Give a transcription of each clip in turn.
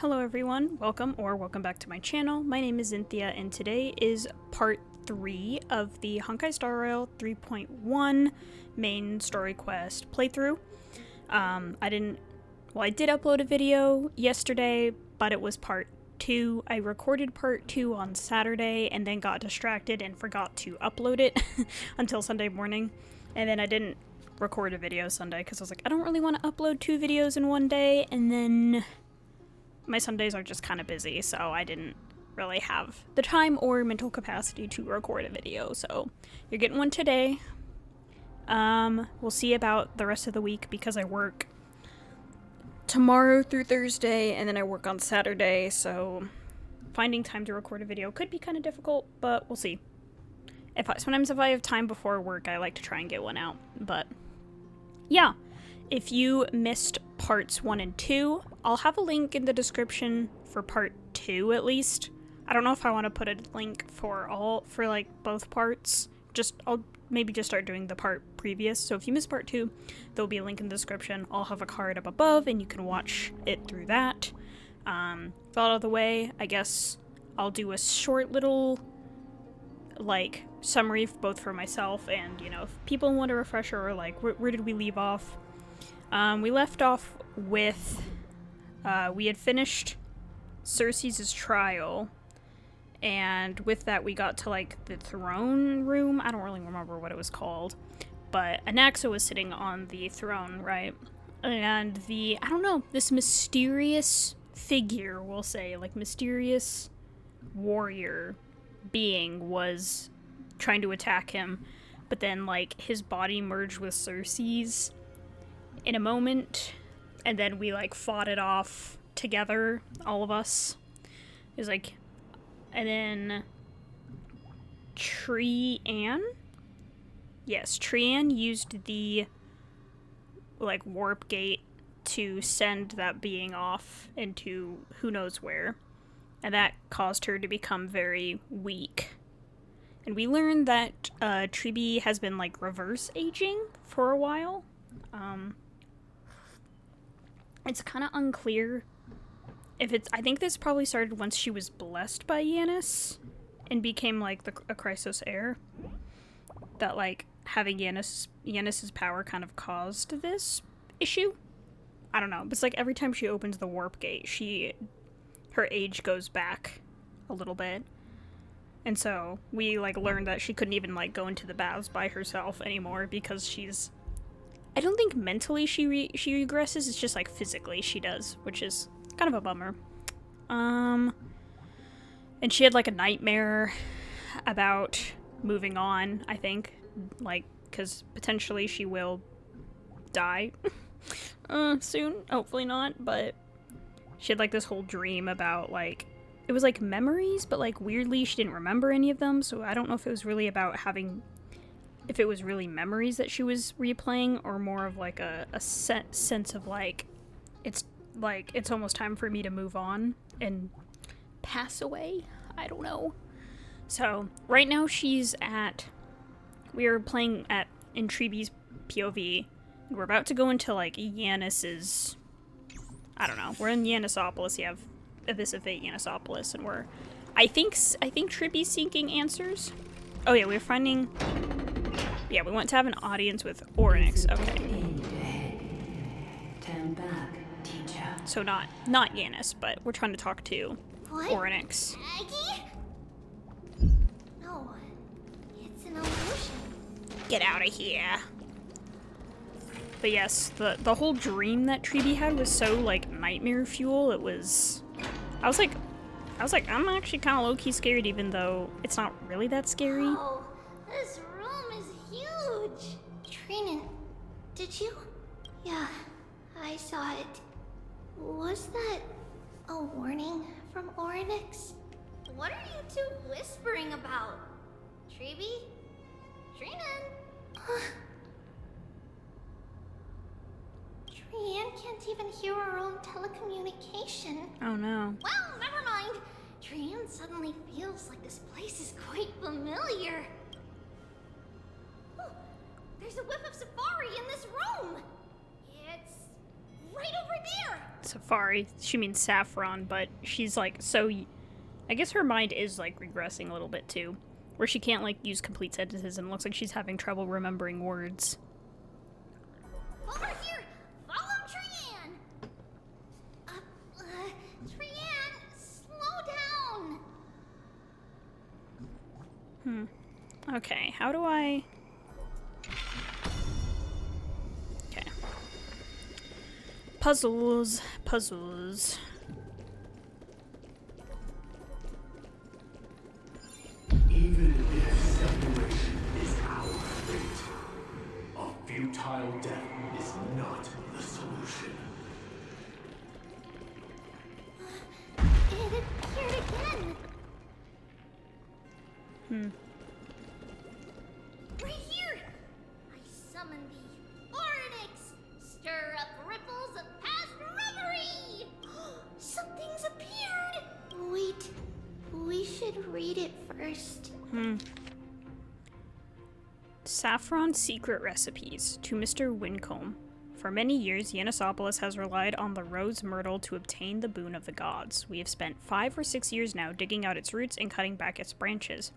Hello everyone, welcome back to my channel. My name is Xynthia and today is part 3 of the Honkai Star Rail 3.1 main story quest playthrough. I did upload a video yesterday, but it was part 2. I recorded part 2 on Saturday and then got distracted and forgot to upload it until Sunday morning. And then I didn't record a video Sunday because I was like, I don't really want to upload 2 videos in one day, and then my Sundays are just kind of busy, so I didn't really have the time or mental capacity to record a video, so you're getting one today. We'll see about the rest of the week because I work tomorrow through Thursday, and then I work on Saturday, so finding time to record a video could be kind of difficult, but we'll see. Sometimes if I have time before work, I like to try and get one out, but yeah. If you missed parts 1 and 2, I'll have a link in the description for part 2 at least. I don't know if I want to put a link for both parts. I'll maybe just start doing the part previous. So if you missed part 2, there'll be a link in the description. I'll have a card up above and you can watch it through that. Out of the way, I guess I'll do a short little summary both for myself and, if people want a refresher or where did we leave off. We left off with, we had finished Circe's trial, and with that we got to, the throne room. I don't really remember what it was called, but Anaxa was sitting on the throne, right? And this mysterious figure, we'll say, mysterious warrior being was trying to attack him, but then, his body merged with Circe's in a moment, and then we fought it off together, all of us. It was and then Trian used the warp gate to send that being off into who knows where, and that caused her to become very weak. And we learned that Tribi has been reverse aging for a while. It's kind of unclear if I think this probably started once she was blessed by Yanis and became a Chrysos heir. That having Yanis's power kind of caused this issue. I don't know, but it's every time she opens the warp gate, her age goes back a little bit. And so we learned that she couldn't even go into the baths by herself anymore because I don't think mentally she regresses, it's just physically she does, which is kind of a bummer. And she had a nightmare about moving on, I think, because potentially she will die soon, hopefully not, but she had this whole dream about it was memories, but weirdly she didn't remember any of them, so I don't know if it was really about if it was really memories that she was replaying, or more of a sense of it's almost time for me to move on and pass away. I don't know. So right now we are playing in Tribi's POV. We're about to go into Yanis's, I don't know, we're in Yanisopolis. You have Abyss of Fate, Yanisopolis, and I think Tribi's seeking answers. Oh yeah, we went to have an audience with Oryx. Okay. Turn back, teacher. So not Yanis, but we're trying to talk to Oryx. Maggie? No, it's an illusion. Get out of here. But yes, the whole dream that Tribi had was so nightmare fuel. It was. I was like, I'm actually kind of low-key scared, even though it's not really that scary. Oh, this room is huge. Trinan, did you? Yeah, I saw it. Was that a warning from Oryx? What are you two whispering about? Tribi? Trinan? Trian can't even hear her own telecommunication. Oh no. Well, never mind. Trian suddenly feels like this place is quite familiar. Oh, there's a whiff of safari in this room. It's right over there! Safari. She means Saffron, but she's like so... I guess her mind is like regressing a little bit too. Where she can't like use complete sentences and it looks like she's having trouble remembering words. Over here! Follow Trian! Trian, slow down! Okay, how do I... Okay. Puzzles. Puzzles. Even if separation is our fate, a futile death is not the solution. It appeared again! Right here! I summon thee, Oryx! Stir up ripples of past reverie! Something's appeared! Wait, we should read it first. Saffron secret recipes to Mr. Wincombe. For many years, Yanisopolis has relied on the rose myrtle to obtain the boon of the gods. We have spent 5 or 6 years now digging out its roots and cutting back its branches.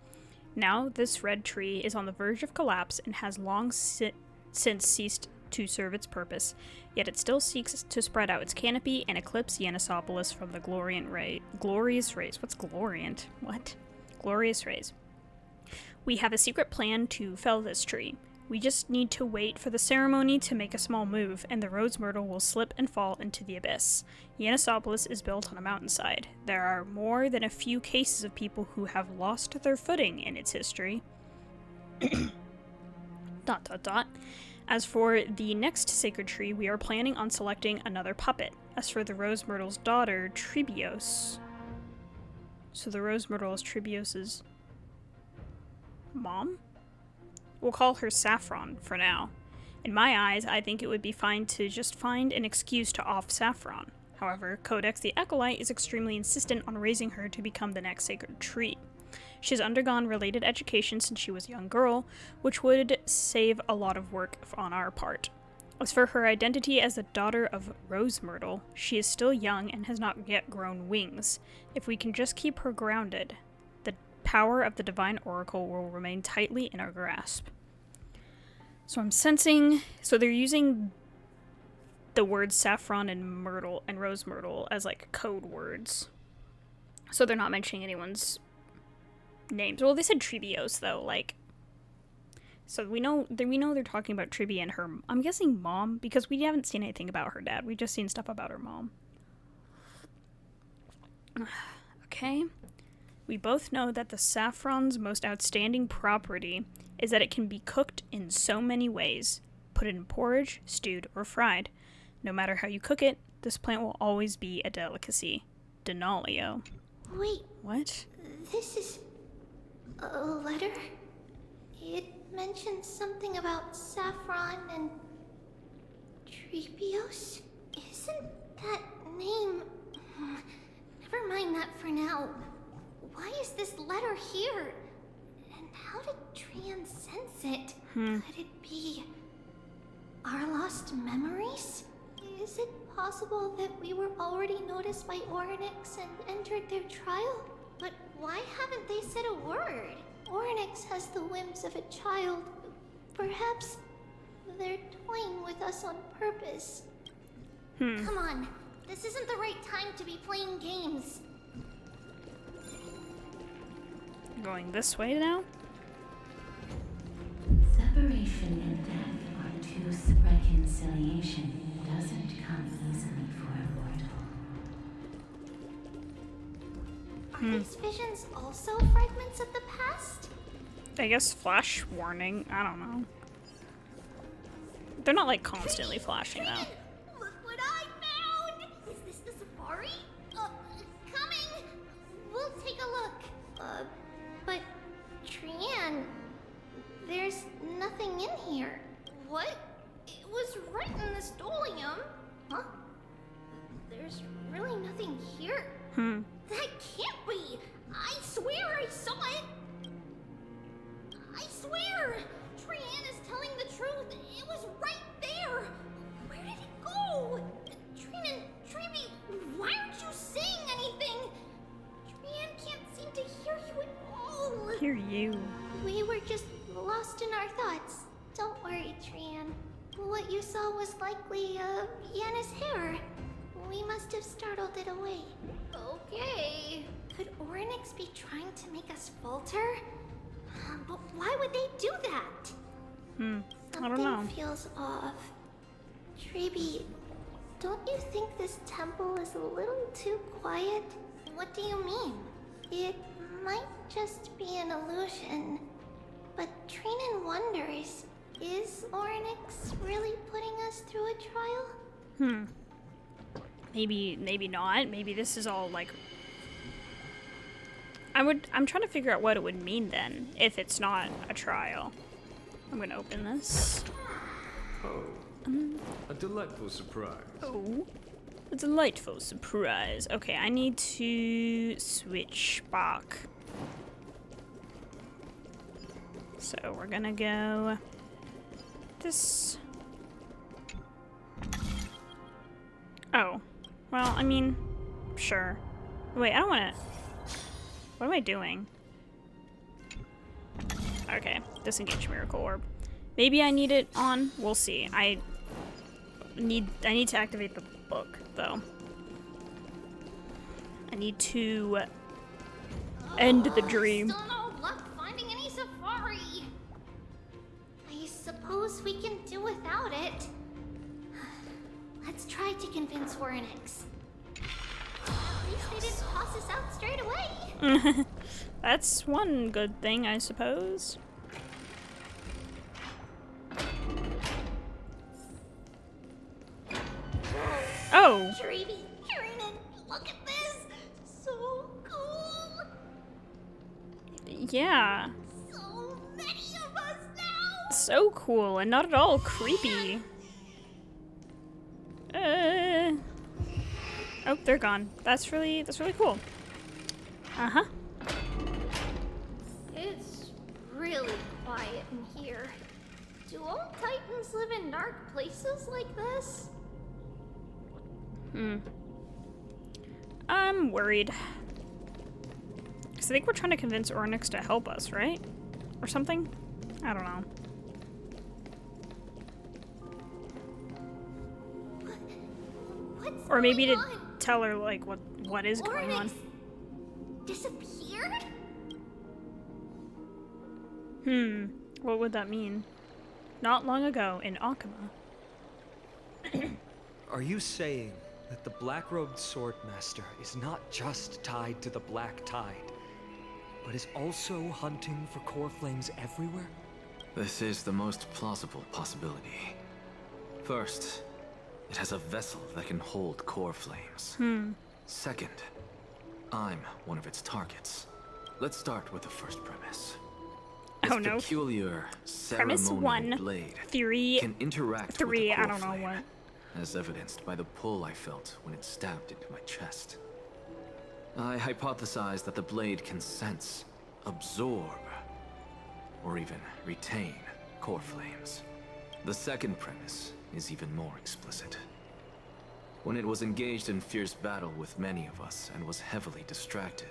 Now, this red tree is on the verge of collapse and has long since ceased to serve its purpose, yet it still seeks to spread out its canopy and eclipse Yanisopolis from the glorious rays. What's glorient? What? Glorious rays. We have a secret plan to fell this tree. We just need to wait for the ceremony to make a small move, and the rose myrtle will slip and fall into the abyss. Yanisopolis is built on a mountainside. There are more than a few cases of people who have lost their footing in its history. ... As for the next sacred tree, we are planning on selecting another puppet. As for the rose myrtle's daughter, Tribios. So the rose myrtle is Tribios's mom? We'll call her Saffron for now. In my eyes, I think it would be fine to just find an excuse to off Saffron. However, Codex the Acolyte is extremely insistent on raising her to become the next sacred tree. She has undergone related education since she was a young girl, which would save a lot of work on our part. As for her identity as the daughter of Rose Myrtle, she is still young and has not yet grown wings. If we can just keep her grounded, the power of the Divine Oracle will remain tightly in our grasp. So I'm sensing... So they're using the words Saffron and Myrtle and Rose Myrtle as like code words. So they're not mentioning anyone's names. Well, they said Tribios though, like... So we know they're talking about Tribi and her, I'm guessing mom, because we haven't seen anything about her dad. We've just seen stuff about her mom. Okay. We both know that the saffron's most outstanding property is that it can be cooked in so many ways. Put it in porridge, stewed, or fried. No matter how you cook it, this plant will always be a delicacy. Denalio. Wait, What? this is a letter? It mentions something about Saffron and Tribios? Isn't that name... Never mind that for now. Why is this letter here? And how did Trian sense it? Could it be our lost memories? Is it possible that we were already noticed by Oryx and entered their trial? But why haven't they said a word? Oryx has the whims of a child. Perhaps they're toying with us on purpose. Come on, this isn't the right time to be playing games. Going this way now? Separation and death are two reconciliation doesn't come easily for a mortal. Are these visions also fragments of the past? I guess flash warning. I don't know. They're not like constantly flashing though. Look what I found! Is this the safari? Coming! We'll take a look. But Trian, there's nothing in here. What? It was right in the stolium. Huh? There's really nothing here. That can't be! I swear I saw it! I swear! Trian is telling the truth. It was right there. Where did it go? hear you. We were just lost in our thoughts. Don't worry, Trian. What you saw was likely, Yana's hair. We must have startled it away. Okay. Could Orynyx be trying to make us falter? But why would they do that? I don't know. Something feels off. Treeby, don't you think this temple is a little too quiet? What do you mean? It might just be an illusion. But Trinan wonders, is Orynyx really putting us through a trial? Maybe not. Maybe this is all like... I'm trying to figure out what it would mean then, if it's not a trial. I'm gonna open this. A delightful surprise. Oh, a delightful surprise. Okay, I need to switch back. So we're gonna go this. Oh, well, I mean, sure. Wait, I don't want to. What am I doing? Okay, disengage miracle orb. Maybe I need it on. We'll see. I need to activate the book though. I need to end the dream. Still no luck finding any safari. I suppose we can do without it. Let's try to convince Orynyx. At least they didn't toss us out straight away. That's one good thing, I suppose. Oh! Treeby, Trinan, look at this! So cool! Yeah. So many of us now! So cool and not at all creepy. Oh, they're gone. That's really cool. Uh-huh. It's really quiet in here. Do all Titans live in dark places like this? I'm worried. Because I think we're trying to convince Orynyx to help us, right? Or something? I don't know. What's Or maybe to going on? tell her, like, what is going on. Orynyx disappeared? What would that mean? Not long ago in Akuma. Are you saying that the black-robed sword master is not just tied to the Black Tide, but is also hunting for core flames everywhere? This is the most plausible possibility. First, it has a vessel that can hold core flames. Second, I'm one of its targets. Let's start with the first premise. Oh, Its no. peculiar Premise ceremonial 1. blade Theory can interact 3, with the core I don't know flame, what. as evidenced by the pull I felt when it stabbed into my chest. I hypothesized that the blade can sense, absorb, or even retain core flames. The second premise is even more explicit. When it was engaged in fierce battle with many of us and was heavily distracted,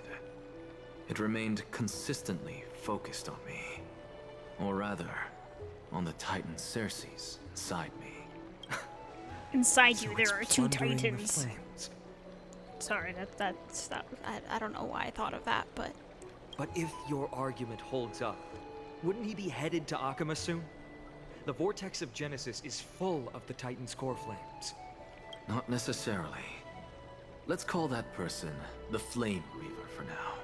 it remained consistently focused on me. Or rather, on the Titan Circes inside me. Inside So you, it's there are two plundering the titans. flames. Sorry, I don't know why I thought of that, but But if your argument holds up, wouldn't he be headed to Akuma soon? The vortex of Genesis is full of the Titan's core flames. Not necessarily. Let's call that person the Flame Reaver for now.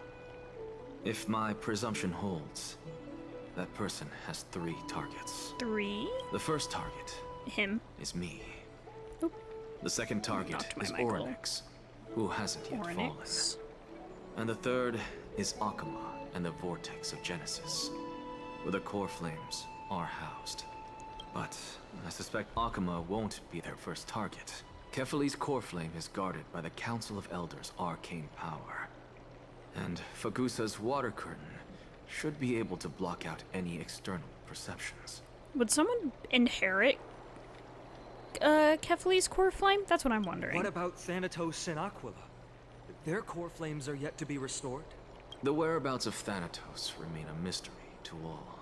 If my presumption holds, that person has 3 targets. 3? The first target Him. is me. Oop. The second target Knocked my is mic roll. Orynyx, who hasn't yet Orynyx. fallen. And the third is Akuma and the Vortex of Genesis, where the core flames are housed. But I suspect Akuma won't be their first target. Kefali's core flame is guarded by the Council of Elders' arcane power. And Fagusa's water curtain should be able to block out any external perceptions. Would someone inherit Kefali's core flame? That's what I'm wondering. What about Thanatos and Aquila? Their core flames are yet to be restored. The whereabouts of Thanatos remain a mystery to all.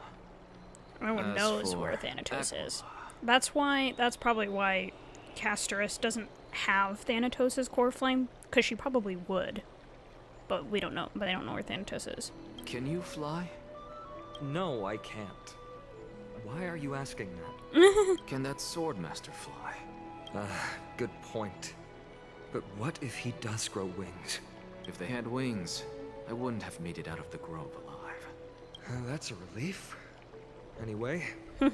No one As knows for where Thanatos is. Aquila, That's probably why Casterus doesn't have Thanatos' core flame, because she probably would. But we don't know, but they don't know where Thanatos is. can you fly? No, I can't. Why are you asking that? Can that Swordmaster fly? Good point. But what if he does grow wings? If they had wings, I wouldn't have made it out of the grove alive. That's a relief. Anyway,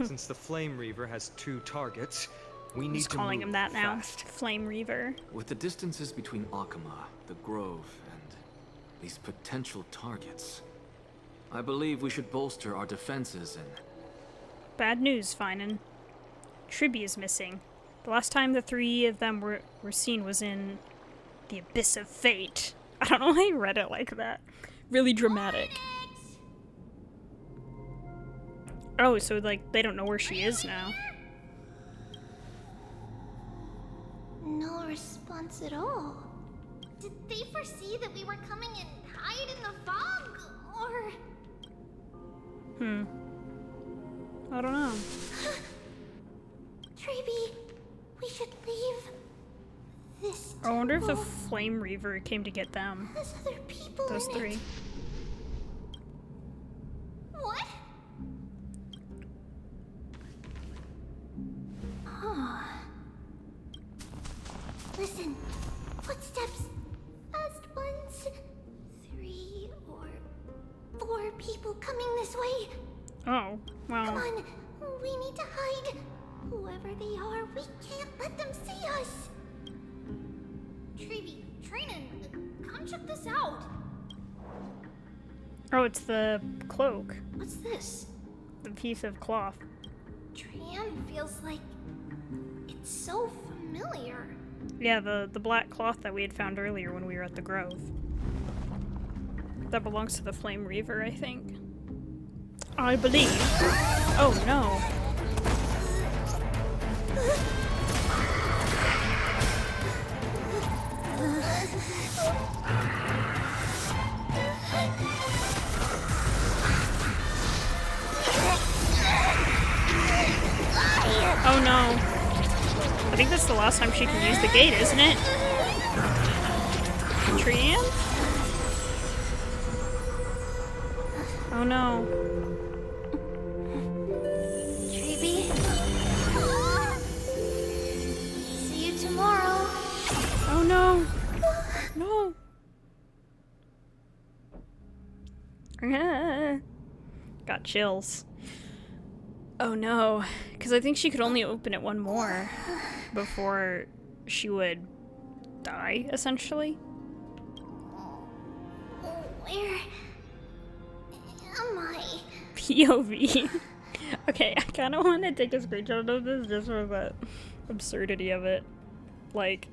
since the Flame Reaver has 2 targets, we need He's to calling move him that now. fast. Flame Reaver. With the distances between Akama, the grove, and these potential targets, I believe we should bolster our defenses and... Bad news, Finan. Tribby is missing. The last time the 3 of them were seen was in the Abyss of Fate. I don't know why I read it like that. Really dramatic. Oh, so like they don't know where she is now. No response at all. Did they foresee that we were coming and hide in the fog? Or... I don't know. Treeby, we should leave this I wonder if the temple. Flame Reaver came to get them. There's other people Those in 3. it. What? Huh. Listen, footsteps. Fast ones. 3 or 4 people coming this way. Oh, Come well. on, we need to hide. Whoever they are, we can't let them see us. Treeby, Trainin, come check this out. Oh, it's the cloak. What's this? The piece of cloth. Trian feels like it's so familiar. Yeah, the black cloth that we had found earlier when we were at the grove. That belongs to the Flame Reaver, I think. I believe. Oh no. Oh no. I think that's the last time she can use the gate, isn't it? Trian? Oh no. Treeby. See you tomorrow. Oh no. No. Got chills. Oh no. Because I think she could only open it one more before she would die, essentially. Where am I? POV. Okay, I kind of want to take a screenshot of this just for the absurdity of it. Like,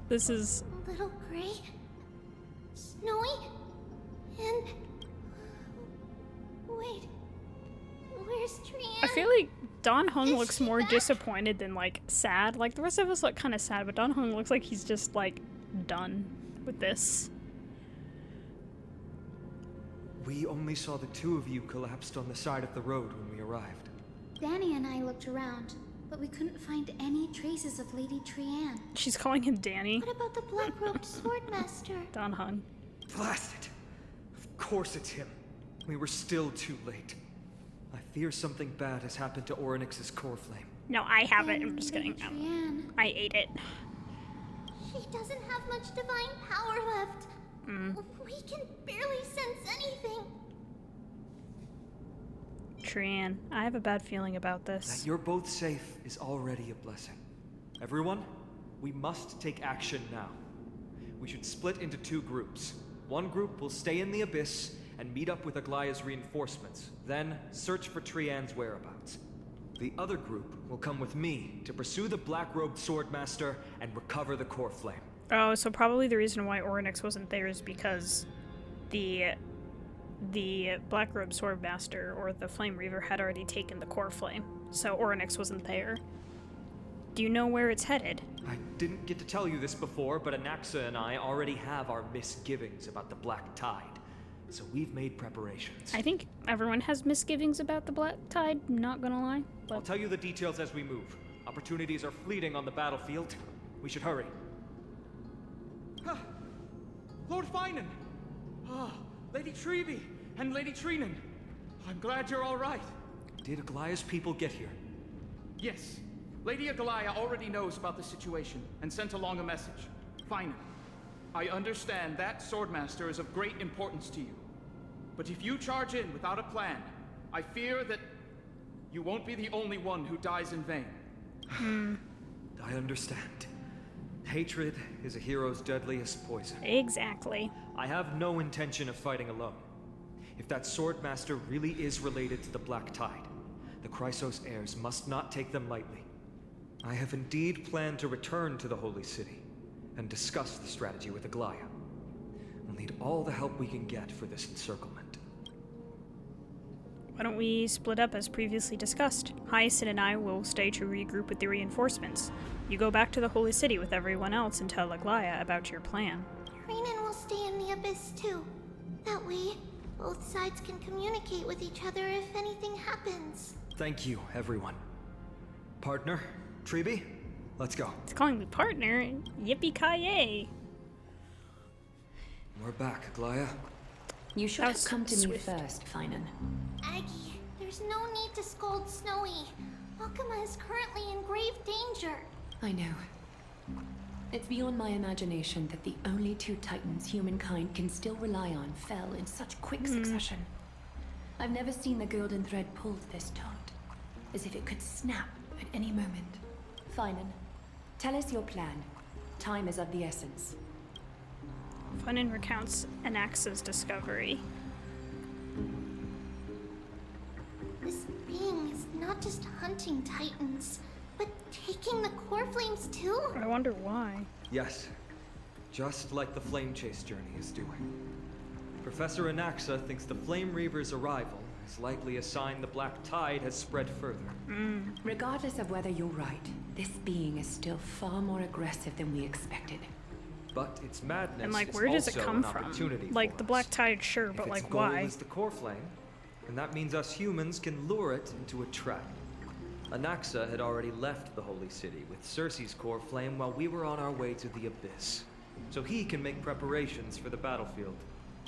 this is... Little gray, snowy, and wait, where's Trian? I feel like Don Hung looks more disappointed than, like, sad. Like, the rest of us look kind of sad, but Don Hung looks like he's just, like, done with this. We only saw the 2 of you collapsed on the side of the road when we arrived. Danny and I looked around, but we couldn't find any traces of Lady Trian. She's calling him Danny. What about the black-robed swordmaster? Don Hung. Blast it! Of course it's him. We were still too late. I fear something bad has happened to Orynyx's core flame. No, I have it. I'm just Lady kidding. Trian. I ate it. She doesn't have much divine power left. We can barely sense anything. Trian, I have a bad feeling about That this. you're both safe is already a blessing. Everyone, we must take action now. We should split into 2 groups. One group will stay in the Abyss and meet up with Aglaya's reinforcements, then search for Trian's whereabouts. The other group will come with me to pursue the black-robed swordmaster and recover the core flame. Oh, so probably the reason why Orynyx wasn't there is because the Black-robed Swordmaster or the Flame Reaver had already taken the core flame, so Orynyx wasn't there. Do you know where it's headed? I didn't get to tell you this before, but Anaxa and I already have our misgivings about the Black Tide. so we've made preparations. I think everyone has misgivings about the Black Tide, not gonna lie. I'll But tell you the details as we move. Opportunities are fleeting on the battlefield. We should hurry. Lord Finan! Ah, Lady Treby and Lady Treenan. I'm glad you're all right. Did Aglaya's people get here? Yes, Lady Aglaya already knows about the situation and sent along a message. Finan, I understand that Swordmaster is of great importance to you. But if you charge in without a plan, I fear that you won't be the only one who dies in vain. I understand. Hatred is a hero's deadliest poison. exactly. I have no intention of fighting alone. If that Swordmaster really is related to the Black Tide, the Chrysos heirs must not take them lightly. I have indeed planned to return to the Holy City and discuss the strategy with Aglaya. We'll need all the help we can get for this encirclement. Why don't we split up as previously discussed? Hyacinth and I will stay to regroup with the reinforcements. You go back to the Holy City with everyone else and tell Aglaya about your plan. Renan will stay in the abyss too. That way, both sides can communicate with each other if anything happens. Thank you, everyone. Partner, Treby, let's go. It's calling me partner. Yippee-ki-yay. We're back, Aglaya. You should That have was come to swift. me first, Finan. Aggie, there's no need to scold Snowy. Alchema is currently in grave danger. I know. It's beyond my imagination that the only two titans humankind can still rely on fell in such quick succession. I've never seen the golden thread pulled this taut, as if it could snap at any moment. Finan, tell us your plan. Time is of the essence. Funin recounts Anaxa's discovery. This being is not just hunting titans, but taking the core flames too? I wonder why. Yes, just like the Flame Chase journey is doing. Professor Anaxa thinks the Flame Reaver's arrival is likely a sign the Black Tide has spread further. Regardless of whether you're right, this being is still far more aggressive than we expected. But its madness And like, is where does it also come an from? opportunity Like, for the us. Black Tide, sure, If but its like, goal why? is the core flame, and that means us humans can lure it into a trap. Anaxa had already left the Holy City with Circe's core flame while we were on our way to the Abyss, so he can make preparations for the battlefield.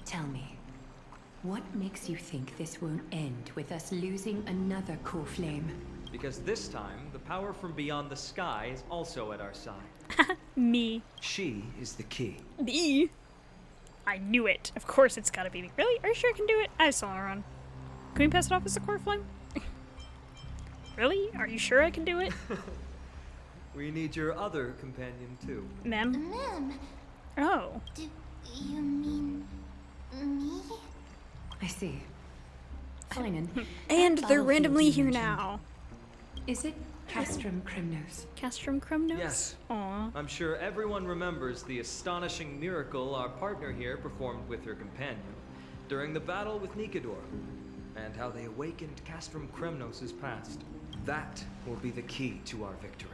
Tell me, what makes you think this won't end with us losing another core flame? Because this time, the power from beyond the sky is also at our side. Me. She is the key. Me? I knew it. Of course it's gotta be me. Really? Are you sure I can do it? I saw her on. Can we pass it off as a core flame? Really? Are you sure I can do it? We need your other companion too. Mem? Ma'am, Oh. do you mean me? I see. Finan. And that they're battlefield randomly you here mentioned, now. Is it Castrum Crymnos? Castrum Crumnos? Yes. Aw. I'm sure everyone remembers the astonishing miracle our partner here performed with her companion during the battle with Nikador, and how they awakened Castrum Crymnos' past. That will be the key to our victory.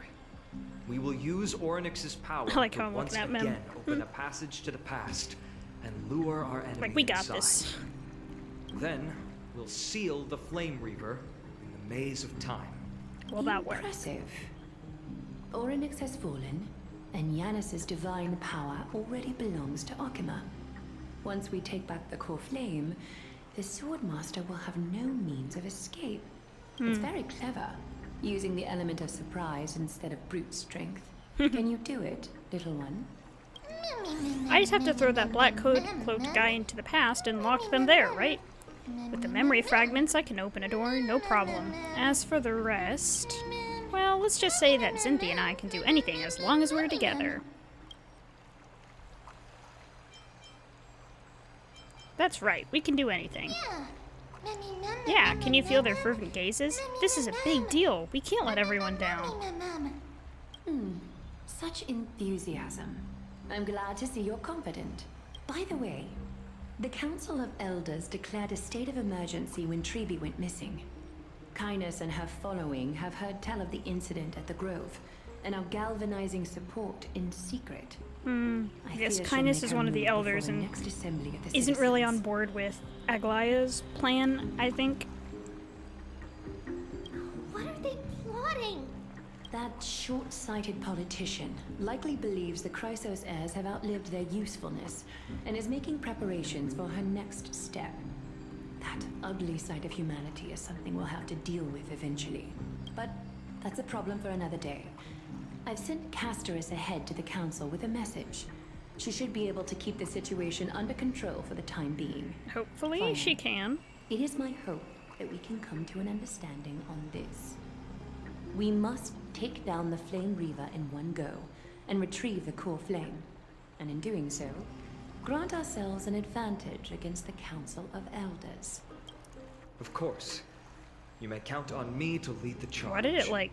We will use Orynyx's power I like to how I'm once looking at Mem. again open a passage to the past and lure our enemy Like, we got inside. this. Then we'll seal the Flame Reaver in the maze of time. Will that work? Impressive. Orynyx has fallen, and Yanis's divine power already belongs to Alchema. Once we take back the core flame, the Swordmaster will have no means of escape. It's very clever, using the element of surprise instead of brute strength. Can you do it, little one? I just have to throw that black cloaked guy into the past and lock them there, right? With the memory fragments, I can open a door, no problem. As for the rest, well, let's just say that Xynthia and I can do anything as long as we're together. That's right, we can do anything. Yeah, can you feel their fervent gazes? This is a big deal. We can't let everyone down. Such enthusiasm. I'm glad to see you're confident. By the way, the Council of Elders declared a state of emergency when Treby went missing. Kynus and her following have heard tell of the incident at the Grove, and are galvanizing support in secret. I guess fear she'll Kindness make is her one of the move before elders the and next assembly of the isn't really on citizens. board with Aglaya's plan, I think. What are they plotting? That short-sighted politician likely believes the Chrysos heirs have outlived their usefulness and is making preparations for her next step. That ugly side of humanity is something we'll have to deal with eventually. But that's a problem for another day. I've sent Castorus ahead to the council with a message. She should be able to keep the situation under control for the time being. Hopefully Fine. she can. It is my hope that we can come to an understanding on this. We must take down the Flame Reaver in one go and retrieve the core flame. And in doing so, grant ourselves an advantage against the Council of Elders. Of course. You may count on me to lead the charge. Why did it, like,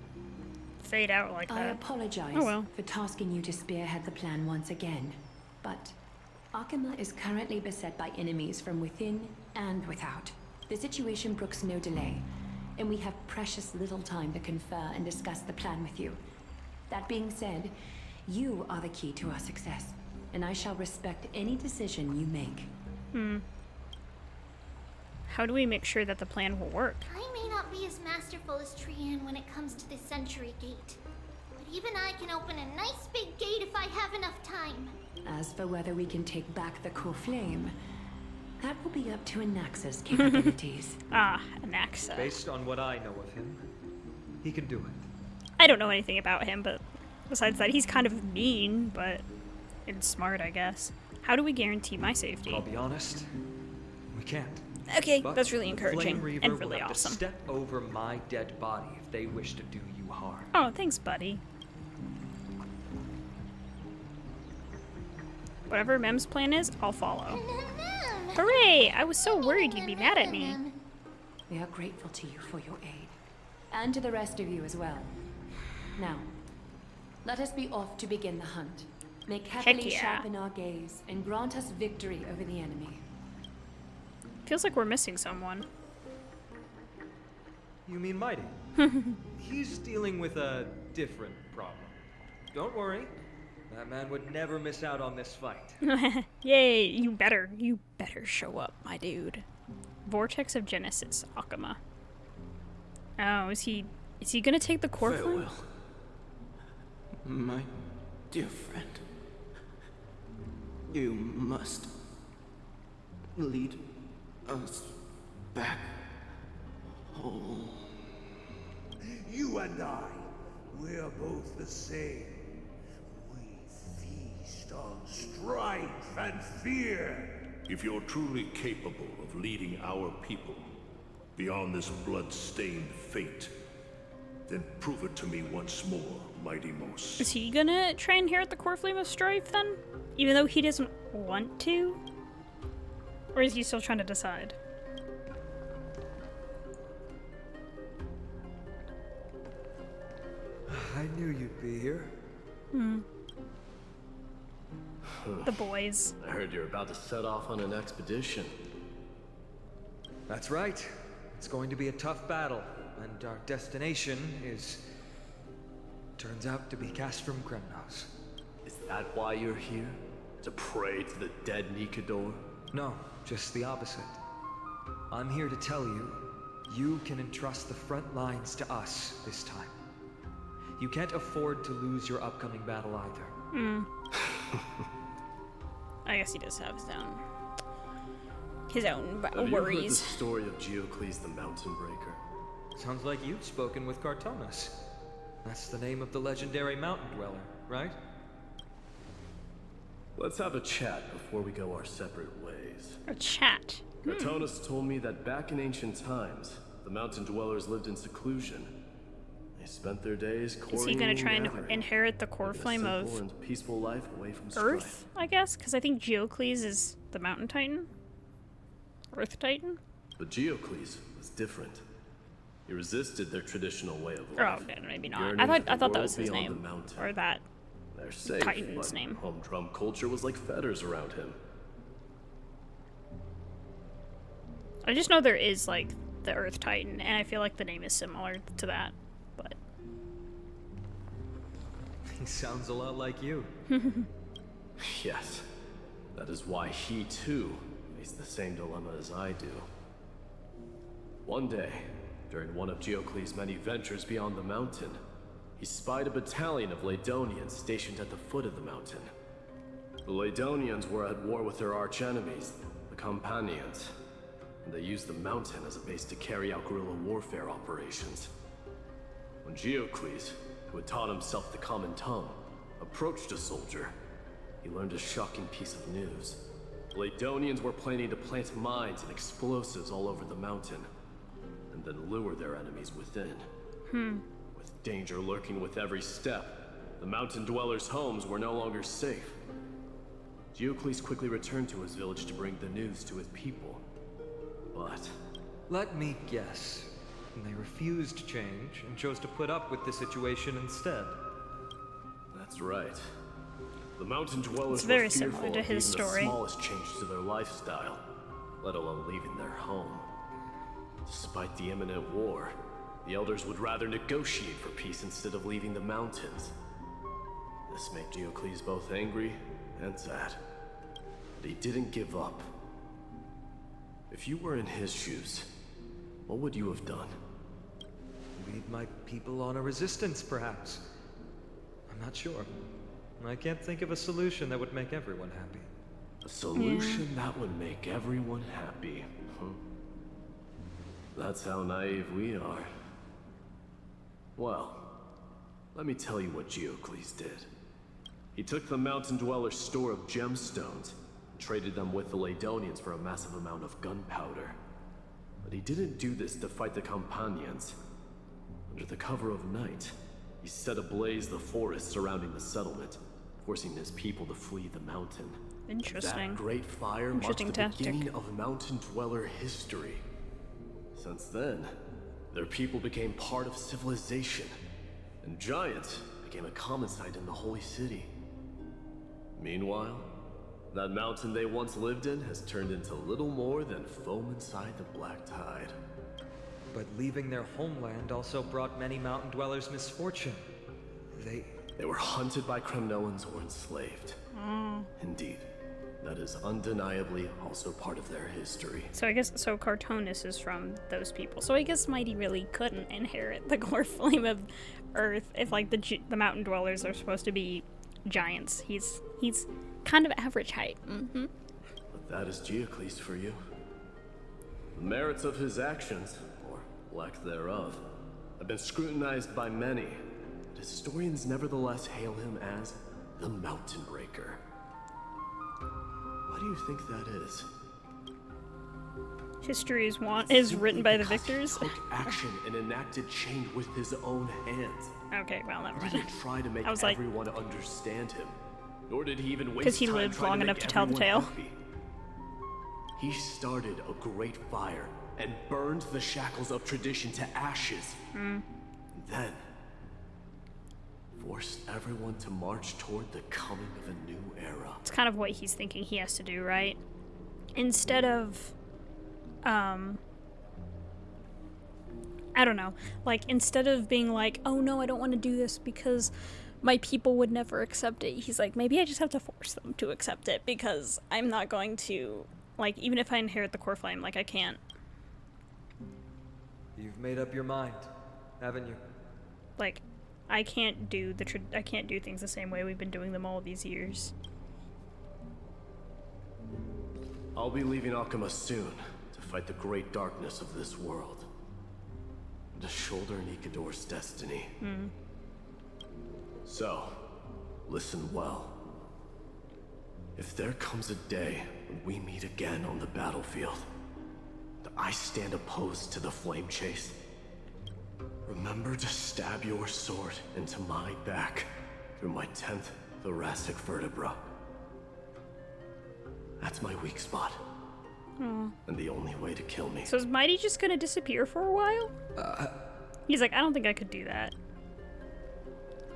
fade out like I that? apologize Oh well. for tasking you to spearhead the plan once again, but Akima is currently beset by enemies from within and without. The situation brooks no delay, and we have precious little time to confer and discuss the plan with you. That being said, you are the key to our success, and I shall respect any decision you make. How do we make sure that the plan will work? I may not be as masterful as Trian when it comes to the Century Gate, but even I can open a nice big gate if I have enough time. As for whether we can take back the core flame, that will be up to Anaxa's capabilities. Ah, Anaxa. Based on what I know of him, he can do it. I don't know anything about him, but besides that, he's kind of mean, but it's smart, I guess. How do we guarantee my safety? I'll be honest, we can't. Okay, But that's really the encouraging Flame Reaver and will really have awesome. to step over my dead body if they wish to do you harm. Oh, thanks, buddy. Whatever Mem's plan is, I'll follow. Hooray! I was so worried you'd be mad at me. We are grateful to you for your aid, and to the rest of you as well. Now, let us be off to begin the hunt. May carefully yeah. sharpen our gaze and grant us victory over the enemy. Feels like we're missing someone. You mean Mighty? He's dealing with a different problem. Don't worry, that man would never miss out on this fight. Yay, you better show up, my dude. Vortex of Genesis, Akima. Oh, is he gonna take the core flame? Farewell, my dear friend. You must lead us back home. You and I, we're both the same. We feast on strife and fear. If you're truly capable of leading our people beyond this blood-stained fate, then prove it to me once more, Mighty Mos. Is he gonna try and inherit the core flame of strife then? Even though he doesn't want to? Or is he still trying to decide? I knew you'd be here. The boys. I heard you're about to set off on an expedition. That's right. It's going to be a tough battle, and our destination turns out to be Castrum Kremnos. Is that why you're here? To pray to the dead Nikador? No, just the opposite. I'm here to tell you, you can entrust the front lines to us this time. You can't afford to lose your upcoming battle either. I guess he does have his own Have you heard the worries. story of Geocles the Mountain Breaker? Sounds like you've spoken with Cartonas. That's the name of the legendary mountain dweller, right? Let's have a chat before we go our separate ways. A chat. Cartonas told me that back in ancient times, the mountain dwellers lived in seclusion. They spent their days quarrying Is he gonna try and gathering, inherit the core living a flame simple of and peaceful life away from Earth, strife. I guess? Because I think Geocles is the mountain titan. Earth titan? But Geocles was different. He resisted their traditional way of Oh, life. no, maybe not. yearning I for the thought that world was his beyond the name. mountain. Or that. They're safe, Titan's but name. humdrum culture was like fetters around him. I just know there is, like, the Earth Titan, and I feel like the name is similar to that. But He sounds a lot like you. Yes. That is why he, too, faced the same dilemma as I do. One day, during one of Geocles' many ventures beyond the mountain, he spied a battalion of Ladonians stationed at the foot of the mountain. The Ladonians were at war with their arch-enemies, the Companions, and they used the mountain as a base to carry out guerrilla warfare operations. When Geocles, who had taught himself the common tongue, approached a soldier, he learned a shocking piece of news. The Ladonians were planning to plant mines and explosives all over the mountain, and then lure their enemies within. With danger lurking with every step, the mountain dwellers' homes were no longer safe. Geocles quickly returned to his village to bring the news to his people. But... let me guess. They refused change and chose to put up with the situation instead. That's right. The mountain dwellers It's very were fearful similar to of his even story. the smallest change to their lifestyle, let alone leaving their home. Despite the imminent war, the elders would rather negotiate for peace instead of leaving the mountains. This made Geocles both angry and sad. But he didn't give up. If you were in his shoes, what would you have done? Lead my people on a resistance, perhaps. I'm not sure. I can't think of a solution that would make everyone happy. A solution that would make everyone happy, huh? That's how naive we are. Well, let me tell you what Geocles did. He took the mountain dweller's store of gemstones and traded them with the Ladonians for a massive amount of gunpowder. But he didn't do this to fight the Companions. Under the cover of night, he set ablaze the forest surrounding the settlement, forcing his people to flee the mountain. Interesting. That great fire marked the tactic. beginning of mountain dweller history. Since then, their people became part of civilization, and Giant became a common sight in the holy city. Meanwhile, that mountain they once lived in has turned into little more than foam inside the black tide. But leaving their homeland also brought many mountain dwellers misfortune. They were hunted by Kremnoans or enslaved. Indeed, that is undeniably also part of their history. So I guess, so Cartonis is from those people. So I guess Mighty really couldn't inherit the core flame of Earth if, like, the mountain dwellers are supposed to be giants. He's kind of average height. But that is Geocles for you. The merits of his actions, or lack thereof, have been scrutinized by many. But historians nevertheless hail him as the Mountain Breaker. Why do you think that is? History is written by the victors. He took action and enacted change with his own hands. Okay, well, never He mind. didn't try to make everyone understand him, nor did he even waste Because he time lived trying long to enough make to tell the everyone tale. happy. He started a great fire and burned the shackles of tradition to ashes. And then forced everyone to march toward the coming of a new era. It's kind of what he's thinking he has to do, right? Instead of, I don't know, like, instead of being like, oh no, I don't want to do this because my people would never accept it, he's like, maybe I just have to force them to accept it because I'm not going to, like, even if I inherit the core flame, like, I can't. You've made up your mind, haven't you? Like, I can't do things the same way we've been doing them all these years. I'll be leaving Akuma soon to fight the great darkness of this world. To shoulder Nikador's destiny. So, listen well. If there comes a day when we meet again on the battlefield, that I stand opposed to the flame chase, remember to stab your sword into my back through my 10th thoracic vertebra. That's my weak spot. And the only way to kill me. So is Mighty just gonna disappear for a while? He's like, I don't think I could do that.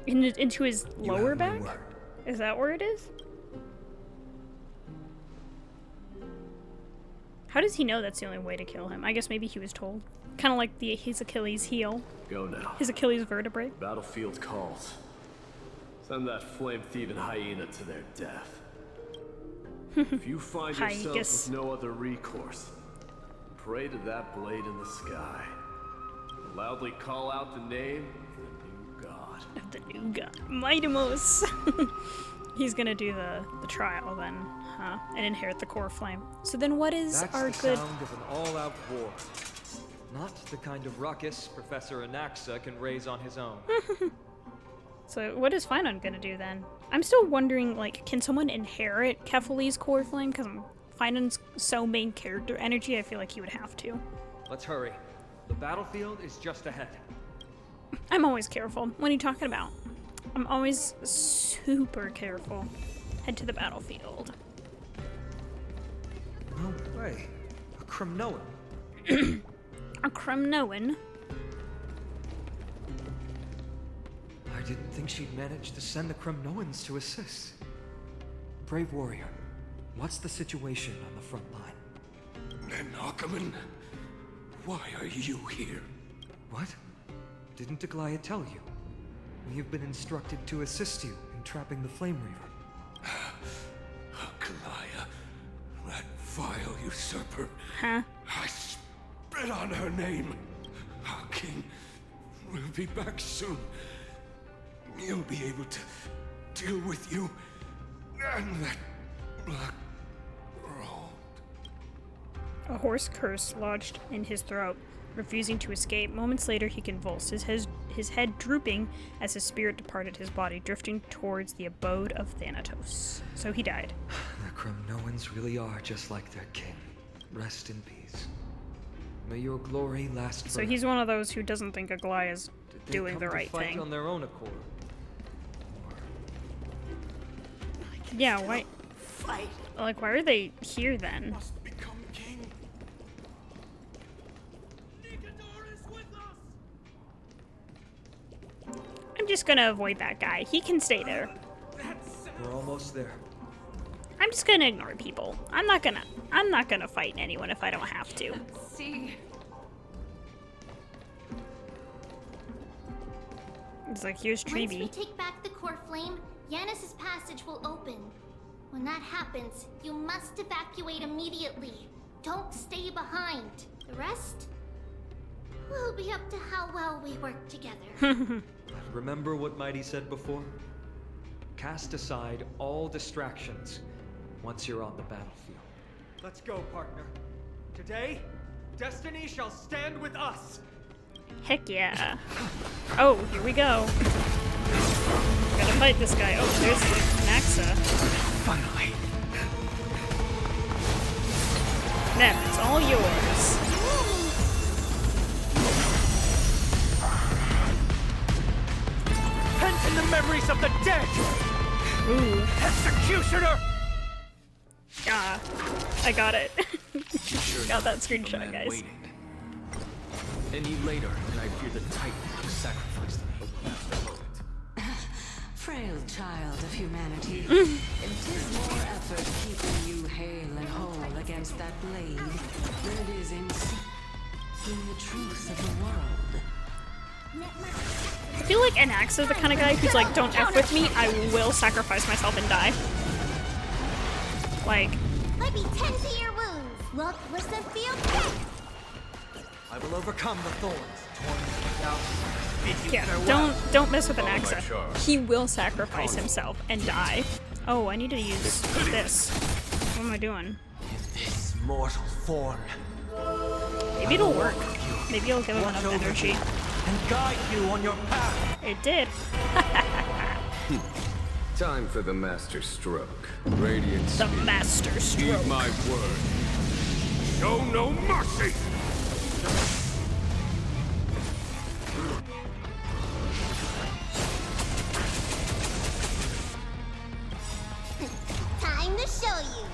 Into his lower back? Is that where it is? How does he know that's the only way to kill him? I guess maybe he was told. Kind of like his Achilles heel. Go now. His Achilles vertebrae. Battlefield calls. Send that flame-thieving hyena to their death. If you find yourself with no other recourse, pray to that blade in the sky. Loudly call out the name of the new god. Of the new god. Mightimos! He's gonna do the trial then, huh? And inherit the core flame. So then what is our That's good... the sound of an all-out war. Not the kind of ruckus Professor Anaxa can raise on his own. So what is Finon gonna do then? I'm still wondering, like, can someone inherit Kefali's core flame? Because Finon's so main character energy, I feel like he would have to. Let's hurry. The battlefield is just ahead. I'm always careful. What are you talking about? I'm always super careful. Head to the battlefield. No way. A Kremnoan. A Kremnoan? I didn't think she'd manage to send the Kremnoans to assist. Brave warrior, what's the situation on the front line? And Ackerman, why are you here? What? Didn't Aglaia tell you? We have been instructed to assist you in trapping the Flame Reaver. Aglaia, that vile usurper. Huh? I spit on her name. Our king will be back soon. He'll be able to deal with you and that black robe. A hoarse curse lodged in his throat, refusing to escape. Moments later, he convulsed, his head drooping as his spirit departed his body, drifting towards the abode of Thanatos. So he died. The Kremnoans really are just like their king. Rest in peace. May your glory last forever. So he's one of those who doesn't think Aglaia's Did they doing come the to right fight thing. on their own accord? Yeah, why? Fight. Like, why are they here then? Must become king. I'm just gonna avoid that guy. He can stay there. We're almost there. I'm just gonna ignore people. I'm not gonna fight anyone if I don't have to. See. It's like, here's Once we Treeby. take back the core flame, Yanis's passage will open. When that happens, you must evacuate immediately. Don't stay behind. The rest will be up to how well we work together. Remember what Mighty said before? Cast aside all distractions once you're on the battlefield. Let's go, partner. Today, destiny shall stand with us. Heck yeah. Oh, here we go. Gotta fight this guy. Oh, there's Naxa. Finally. Nep, it's all yours. Pent in the memories of the dead. Ooh. Executioner. Ah, I got it. Got that screenshot, Man guys. waiting. Any later, and I fear the Titan who sacrificed me. Frail child of humanity, it is more effort keeping you hale and whole against that blade than it is in seeking the truth of the world. I feel like Anaxa's the kind of guy who's like, don't F with me, I will sacrifice myself and die. Like, Let me tend to your wounds. Look, listen, feel, kick. I will overcome the thorns. Torn down. Bid you yeah, farewell. don't mess with Follow my Anaxa. charge. He will sacrifice himself and die. Oh, I need to use this. What am I doing? This mortal form. Maybe it'll work. Maybe it'll give him Watch enough over energy. you and guide you on your path. It did. Time for the master stroke. Radiant The master Heed stroke. my word. Show no mercy. Time to show you.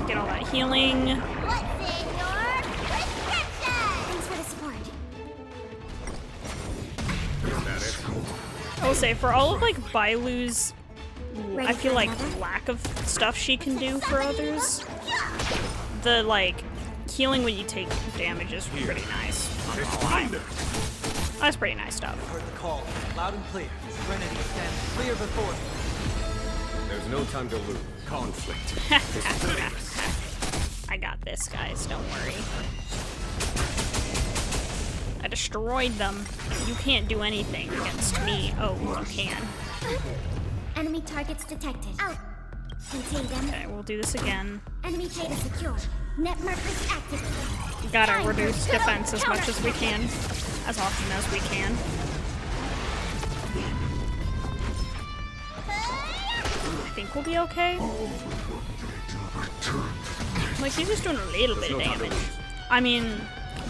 Get all that healing. What's in your prescription? Thanks for the support. I will say, for all of like Bailu's, I feel like lack of stuff she can do for others, the like healing when you take damage is pretty nice. Not gonna lie. That's pretty nice stuff. Heard the call, loud and clear. Serenity stands clear before you. There's no time to lose. Conflict. I got this, guys. Don't worry. I destroyed them. You can't do anything against me. Oh, you can. Enemy targets detected. Out. Contain them. Okay, we'll do this again. Enemy data secure. Net markers activated. Gotta reduce defense as much as we can. As often as we can. I think we'll be okay. Like, he's just doing a little bid of damage. I mean,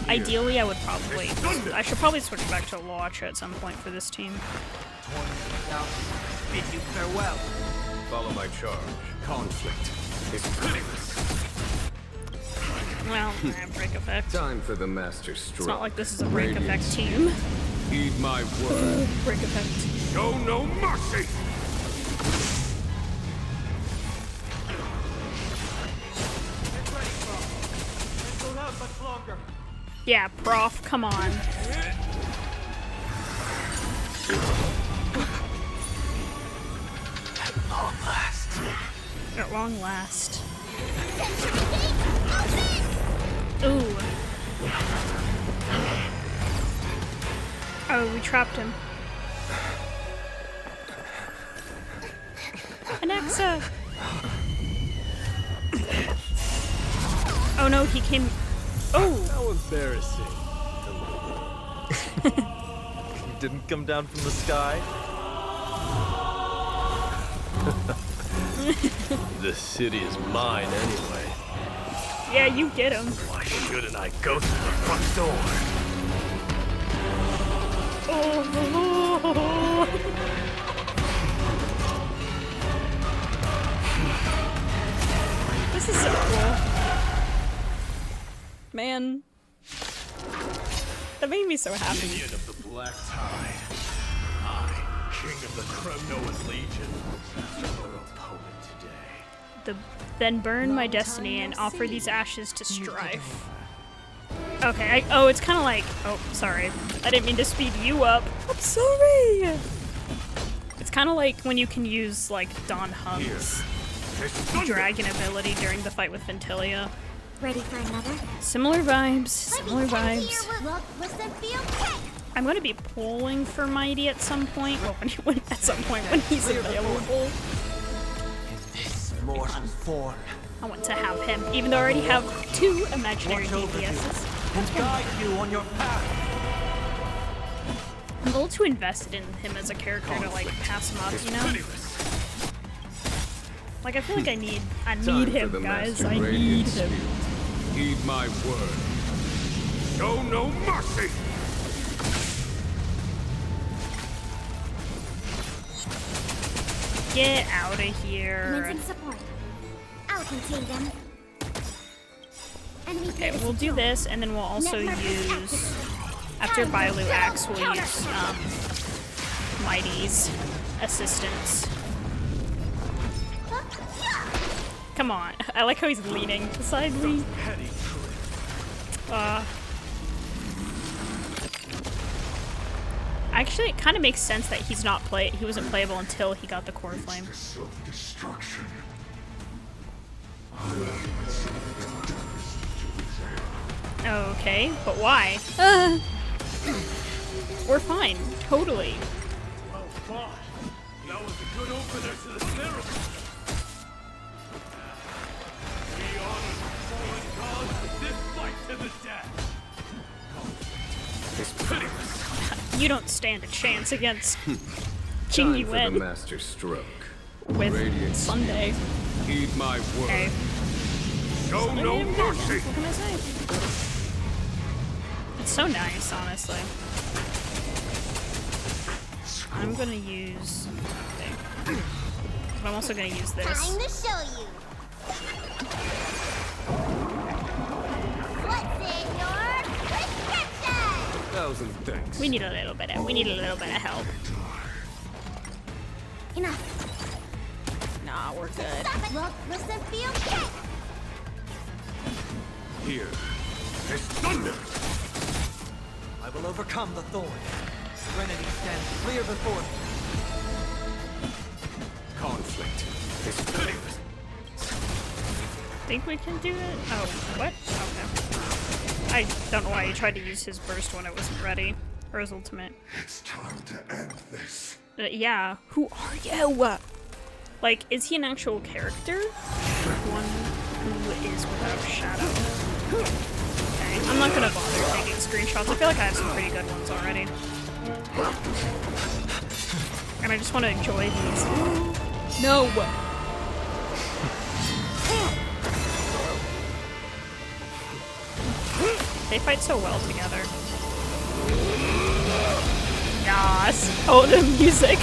ideally I would probably... I should probably switch back to Launcher at some point for this team. Now, bid you farewell. Follow my charge. Conflict is pitiless. Well, I have break effect. Time for the master stroke. It's not like this is a break effect team. Heed my word. Break effect. Show no mercy! Don't have much longer. Yeah, prof, come on. At long last. At long last. Ooh. Oh, we trapped him. Alexa! Oh no, he came. Oh! How embarrassing. He didn't come down from the sky? This city is mine anyway. Yeah, you get him. Why shouldn't I go through the front door? Oh. This is so cool. Man. That made me so happy. Union of the Black Tide. I, King of the Kremnoan Legion, your opponent today. Then burn my destiny and offer these ashes to strife. Okay, oh, it's kind of like... Oh, sorry. I didn't mean to speed you up. I'm sorry! It's kind of like when you can use, like, Don Hung's dragon ability during the fight with Xynthia. Ready for another? Similar vibes, similar vibes. Feel okay. I'm going to be pulling for Mighty at some point. Well, at some point when he's available. This mortal form. I want to have him, even though I already have 2 imaginary DPSs. And guide you on your path. I'm a little too invested in him as a character to like pass him up, you know? Like I feel like I need him, guys. I need him. Heed my word. Show no mercy. Get out of here. Commencing support. I'll contain them. Enemy Okay, data we'll do secure. this, and then we'll also Net markers use activated. after Bailu acts, we'll use Mighty's assistance. Come on. I like how he's leaning beside me. Actually, it kind of makes sense that he wasn't playable until he got the core flame. Self-destruction. Okay, but why? We're fine. Totally. Well fought. That was a good opener to the ceremony. We honor the fallen gods with this fight to the death. It's pitiless. You don't stand a chance against Time Jing for the Yuan master stroke. with Radiant Sunday. Heed my word. Okay. Show Sunday no did good. mercy. What can I say? It's so nice, honestly. I'm gonna use... Okay. But I'm also gonna use this. Time to show you. What's in your prescription? 1,000 thanks. We need a little bit of help. Enough. Nah, we're good. Stop it. Look, listen, feel okay. Here is thunder. I will will overcome the thorn. Serenity stands clear before me. Conflict is painless. Think we can do it? Oh, what? Okay. I don't know why he tried to use his burst when it wasn't ready. Or his ultimate. It's time to end this. Yeah. Who are you? Like, is he an actual character? One who is without shadow. Okay, I'm not gonna bother taking screenshots. I feel like I have some pretty good ones already. And I just want to enjoy these. No! They fight so well together. Yes! Oh, the music!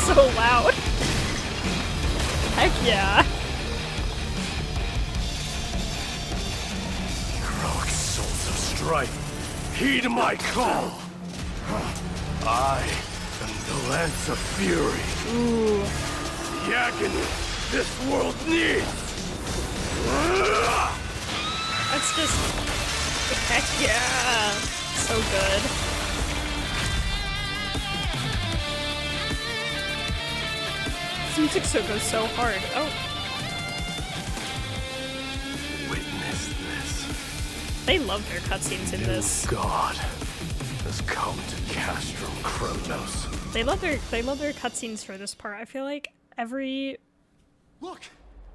So loud! Heck yeah! Heroic souls of strife, heed my call! I am the Lance of Fury. Ooh. The agony this world needs! That's just... Heck yeah! So good. This music so goes so hard. Oh. Witness this. They love their cutscenes in this. God has come to Castrum Kronos. They love their cutscenes for this part. I feel like every... Look!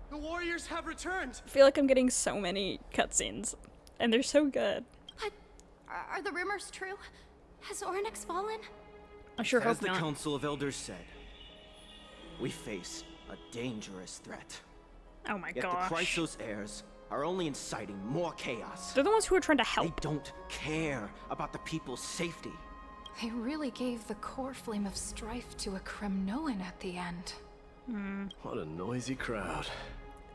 The warriors have returned! I feel like I'm getting so many cutscenes. And they're so good. But are the rumors true? Has Oryx fallen? I sure hope As the not. Council of Elders said, we face a dangerous threat. Oh my Yet gosh. the Chrysos heirs are only inciting more chaos. They're the ones who are trying to help. They don't care about the people's safety. They really gave the core flame of strife to a Kremnoan at the end. What a noisy crowd.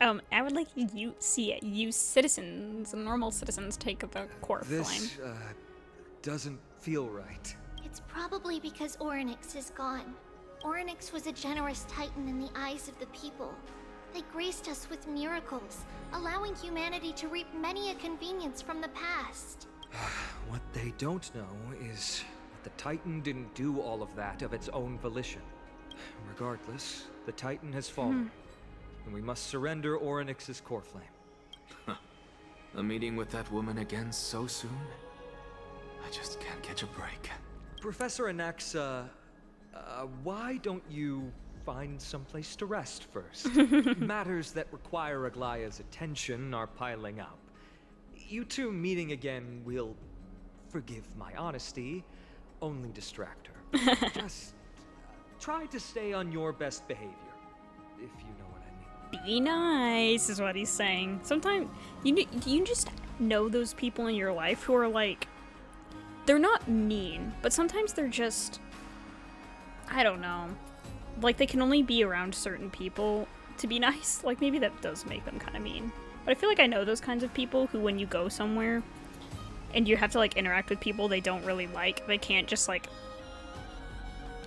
I would like you citizens, normal citizens, take the core flame. This, doesn't feel right. It's probably because Oryx is gone. Oryx was a generous titan in the eyes of the people. They graced us with miracles, allowing humanity to reap many a convenience from the past. What they don't know is that the Titan didn't do all of that of its own volition. Regardless, the Titan has fallen, and we must surrender Oryx's core flame. A meeting with that woman again so soon? I just can't catch a break. Professor Anaxa, why don't you find someplace to rest first? Matters that require Aglaya's attention are piling up. You two meeting again will, forgive my honesty, only distract her. Just try to stay on your best behavior, if you know what I mean. Be nice, is what he's saying. Sometimes you just know those people in your life who are like, they're not mean, but sometimes they're just, I don't know, like they can only be around certain people to be nice. Like maybe that does make them kind of mean. But I feel like I know those kinds of people who, when you go somewhere and you have to like interact with people they don't really like, they can't just like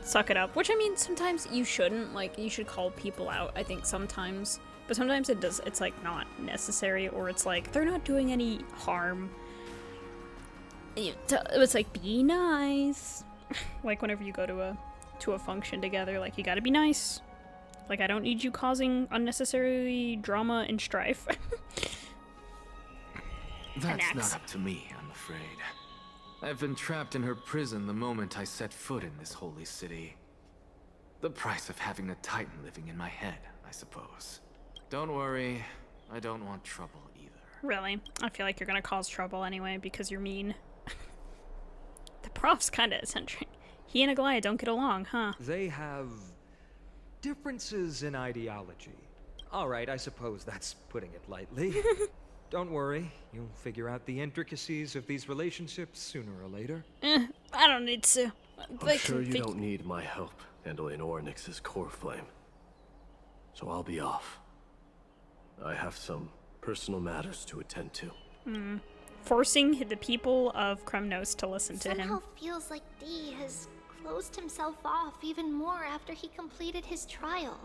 suck it up. Which I mean, sometimes you shouldn't, like you should call people out, I think sometimes. But sometimes it's like not necessary, or it's like they're not doing any harm. It's like, be nice. Like whenever you go to a function together, like you gotta be nice. Like I don't need you causing unnecessary drama and strife. That's not up to me, I'm afraid. I've been trapped in her prison the moment I set foot in this holy city. The price of having a Titan living in my head, I suppose. Don't worry, I don't want trouble either. Really? I feel like you're gonna cause trouble anyway because you're mean. The prof's kinda eccentric. He and Aglaya don't get along, huh? They have differences in ideology. Alright, I suppose that's putting it lightly. Don't worry, you'll figure out the intricacies of these relationships sooner or later. I don't need to. I'm sure you don't need my help handling Oryx's core flame. So I'll be off. I have some personal matters to attend to. Forcing the people of Kremnos to listen to him. Somehow feels like D has closed himself off even more after he completed his trial.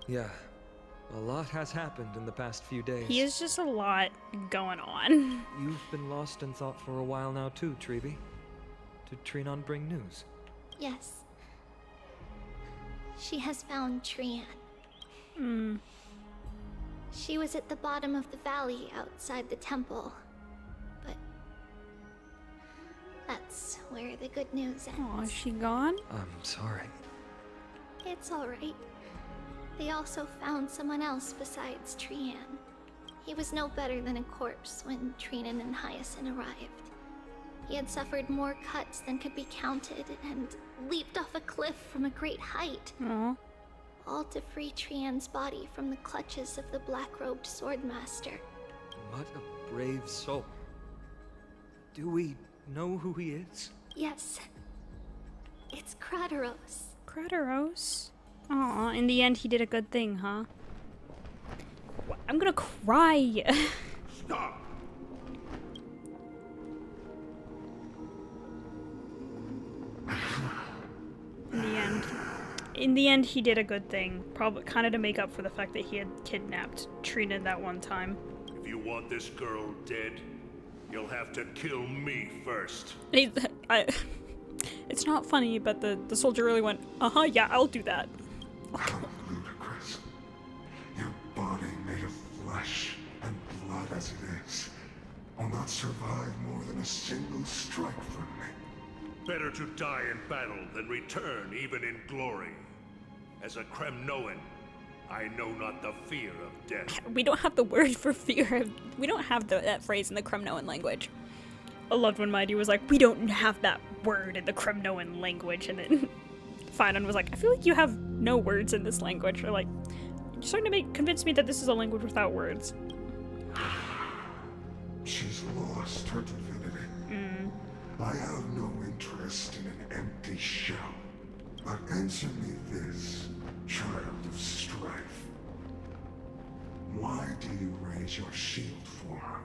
Yeah, a lot has happened in the past few days. He has just a lot going on. You've been lost in thought for a while now too, Treeby. Did Trinon bring news? Yes. She has found Trian. She was at the bottom of the valley outside the temple. But that's where the good news ends. Oh, is she gone? I'm sorry. It's alright. They also found someone else besides Trian. He was no better than a corpse when Trinan and Hyacinth arrived. He had suffered more cuts than could be counted and leaped off a cliff from a great height. Aww. All to free Trian's body from the clutches of the black-robed swordmaster. What a brave soul. Do we know who he is? Yes. It's Crateros. Crateros? Aw, in the end he did a good thing, huh? I'm gonna cry. Stop! In the end, he did a good thing. Probably kind of to make up for the fact that he had kidnapped Trina that one time. If you want this girl dead, you'll have to kill me first. It's not funny, but the soldier really went, yeah, I'll do that. How ludicrous. Your body made of flesh and blood as it is will not survive more than a single strike from me. Better to die in battle than return even in glory. As a Kremnoan, I know not the fear of death. We don't have the word for fear. We don't have that phrase in the Kremnoan language. I loved when Mighty was like, we don't have that word in the Kremnoan language, and then Finon was like, I feel like you have no words in this language. Or like, you're starting to convince me that this is a language without words. She's lost her divinity. I have no interest in an empty shell. But answer me this, child of strife. Why do you raise your shield for her?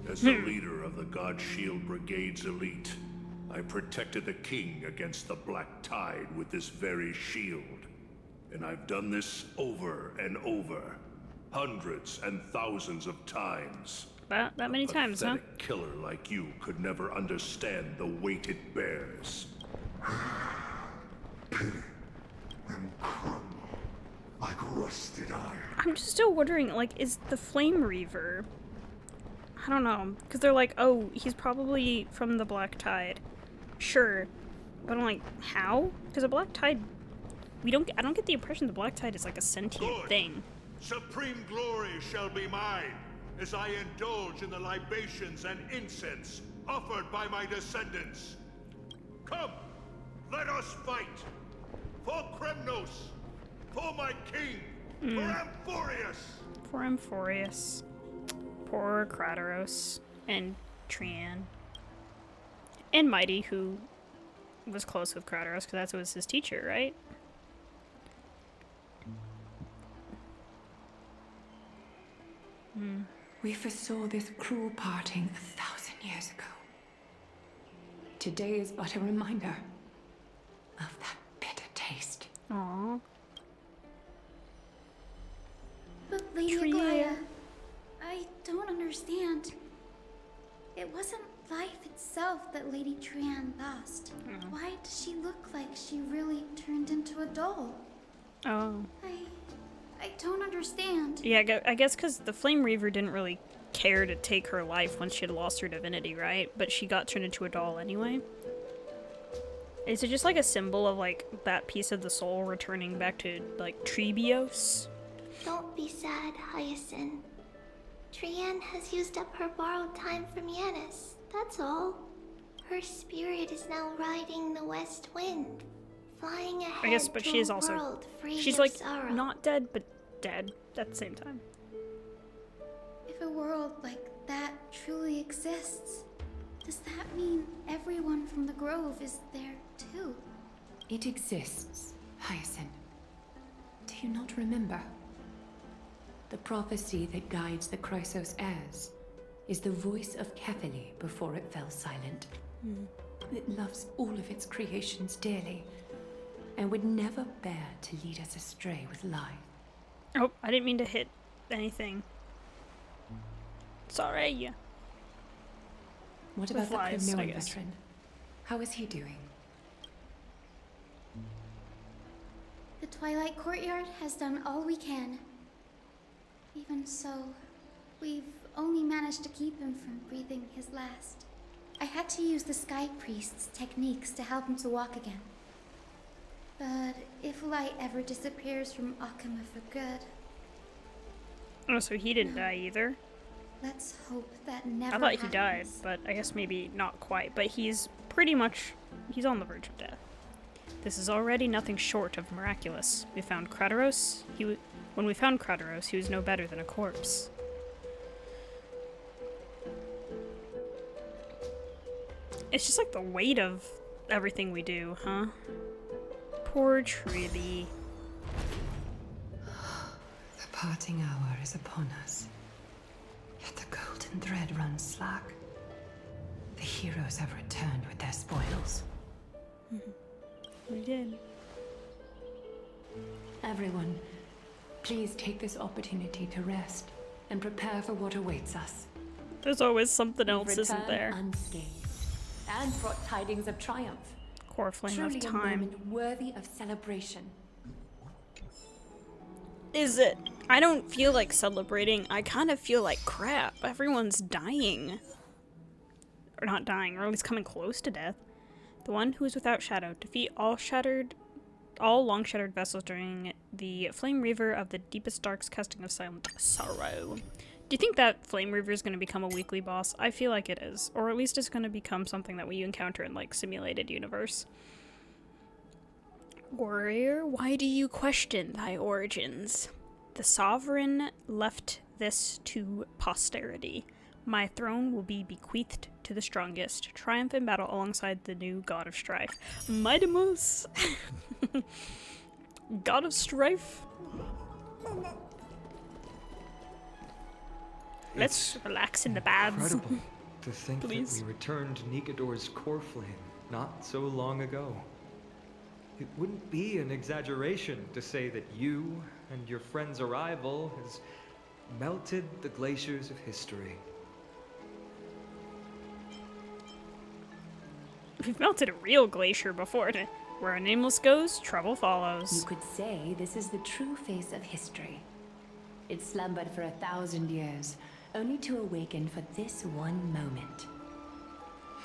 As the leader of the God Shield Brigade's elite, I protected the king against the Black Tide with this very shield. And I've done this over and over, hundreds and thousands of times. That many times, huh? A pathetic killer like you could never understand the weight it bears. Pity and crumble like rusted iron. I'm just still wondering, like, is the Flame Reaver... I don't know, because they're like, oh, he's probably from the Black Tide. Sure. But I'm like, how? Because the Black Tide... I don't get the impression the Black Tide is like a sentient thing. Supreme glory shall be mine, as I indulge in the libations and incense offered by my descendants. Come, let us fight! For Kremnos! For my king! For Amphorius! For Amphorius. Poor Crateros. And Trian. And Mighty, who was close with Crateros, because that was his teacher, right? We foresaw this cruel parting 1,000 years ago. Today is but a reminder of that bitter taste. Aww. But Lady Aglaya, I don't understand. It wasn't life itself that Lady Trian lost. Why does she look like she really turned into a doll? Oh. I don't understand. Yeah, I guess because the Flame Reaver didn't really care to take her life once she had lost her divinity, right? But she got turned into a doll anyway. Is it just like a symbol of like that piece of the soul returning back to like Trebios? Don't be sad, Hyacinth. Trian has used up her borrowed time from Yanis. That's all. Her spirit is now riding the west wind, flying ahead I guess, but to she is a also world free she's of like sorrow. not dead, but dead at the same time. If a world like that truly exists, does that mean everyone from the Grove is there too? It exists, Hyacinth. Do you not remember? The prophecy that guides the Chrysos heirs is the voice of Kefili before it fell silent. It loves all of its creations dearly, and would never bear to lead us astray with lies. Oh, I didn't mean to hit anything. Sorry. What With about the lies, I Cremnoan guess. veteran? How is he doing? The Twilight Courtyard has done all we can. Even so, we've only managed to keep him from breathing his last. I had to use the Sky Priest's techniques to help him to walk again. But if light ever disappears from Akuma for good, Oh, so he didn't die either. let's hope that never I thought happens. he died, but I guess maybe not quite. But he's pretty much, he's on the verge of death. This is already nothing short of miraculous. We found Kratos. When we found Kratos, he was no better than a corpse. It's just like the weight of everything we do, huh? Poor Trilly. The parting hour is upon us. Yet the golden thread runs slack. The heroes have returned with their spoils. We did. Everyone, please take this opportunity to rest and prepare for what awaits us. There's always something else, Return isn't there? unscathed and brought tidings of triumph. Core flame Truly of a time. moment worthy of celebration. Is it? I don't feel like celebrating. I kind of feel like crap. Everyone's dying. Or not dying, or at least coming close to death. The one who is without shadow. Defeat all long shattered vessels during the Flame Reaver of the deepest darks casting of silent sorrow. Do you think that Flame Reaver is going to become a weekly boss? I feel like it is. Or at least it's going to become something that we encounter in, like, simulated universe. Warrior, why do you question thy origins? The sovereign left this to posterity. My throne will be bequeathed to the strongest. Triumph in battle alongside the new god of strife. Mightimus! God of strife? Let's relax in the baths. Incredible to think Please. that we returned Nikador's core flame not so long ago. It wouldn't be an exaggeration to say that you and your friend's arrival has melted the glaciers of history. We've melted a real glacier before. Where a nameless goes, trouble follows. You could say this is the true face of history. It slumbered for 1,000 years, only to awaken for this one moment.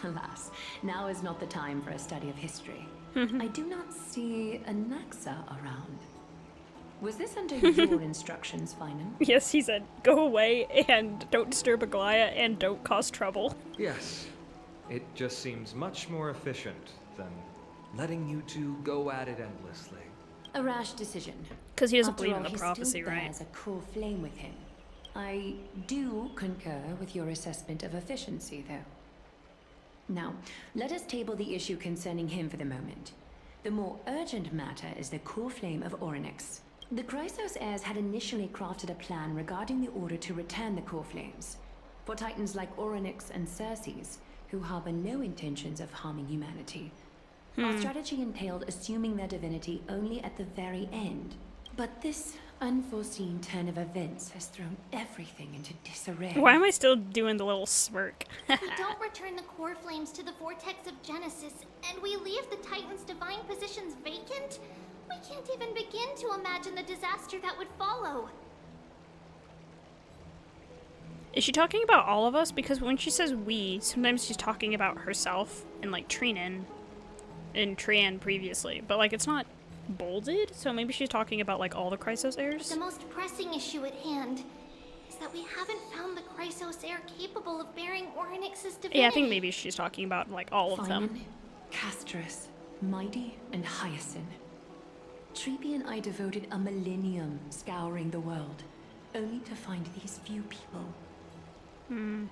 Alas, now is not the time for a study of history. I do not see a Naxa around. Was this under your instructions, Finan? Yes, he said, go away and don't disturb Aglaya and don't cause trouble. Yes, it just seems much more efficient than letting you two go at it endlessly. A rash decision. Because he doesn't After believe all, in the he prophecy, still right? bears a core flame with him. I do concur with your assessment of efficiency, though. Now, let us table the issue concerning him for the moment. The more urgent matter is the core flame of Orynyx. The Chrysos heirs had initially crafted a plan regarding the order to return the core flames. For titans like Orynyx and Circes, who harbor no intentions of harming humanity. Our strategy entailed assuming their divinity only at the very end. But this unforeseen turn of events has thrown everything into disarray. Why am I still doing the little smirk? If we don't return the core flames to the vortex of Genesis, and we leave the Titan's divine positions vacant, we can't even begin to imagine the disaster that would follow. Is she talking about all of us? Because when she says we, sometimes she's talking about herself and like Trinan and Trian previously. But like it's not bolded, so maybe she's talking about like all the Chrysos heirs? The most pressing issue at hand is that we haven't found the Chrysos heir capable of bearing Orynyx's divinity. Yeah, I think maybe she's talking about like all of them. Finan, Castrus, Mighty, and Hyacinth. Trebi and I devoted a millennium scouring the world, only to find these few people.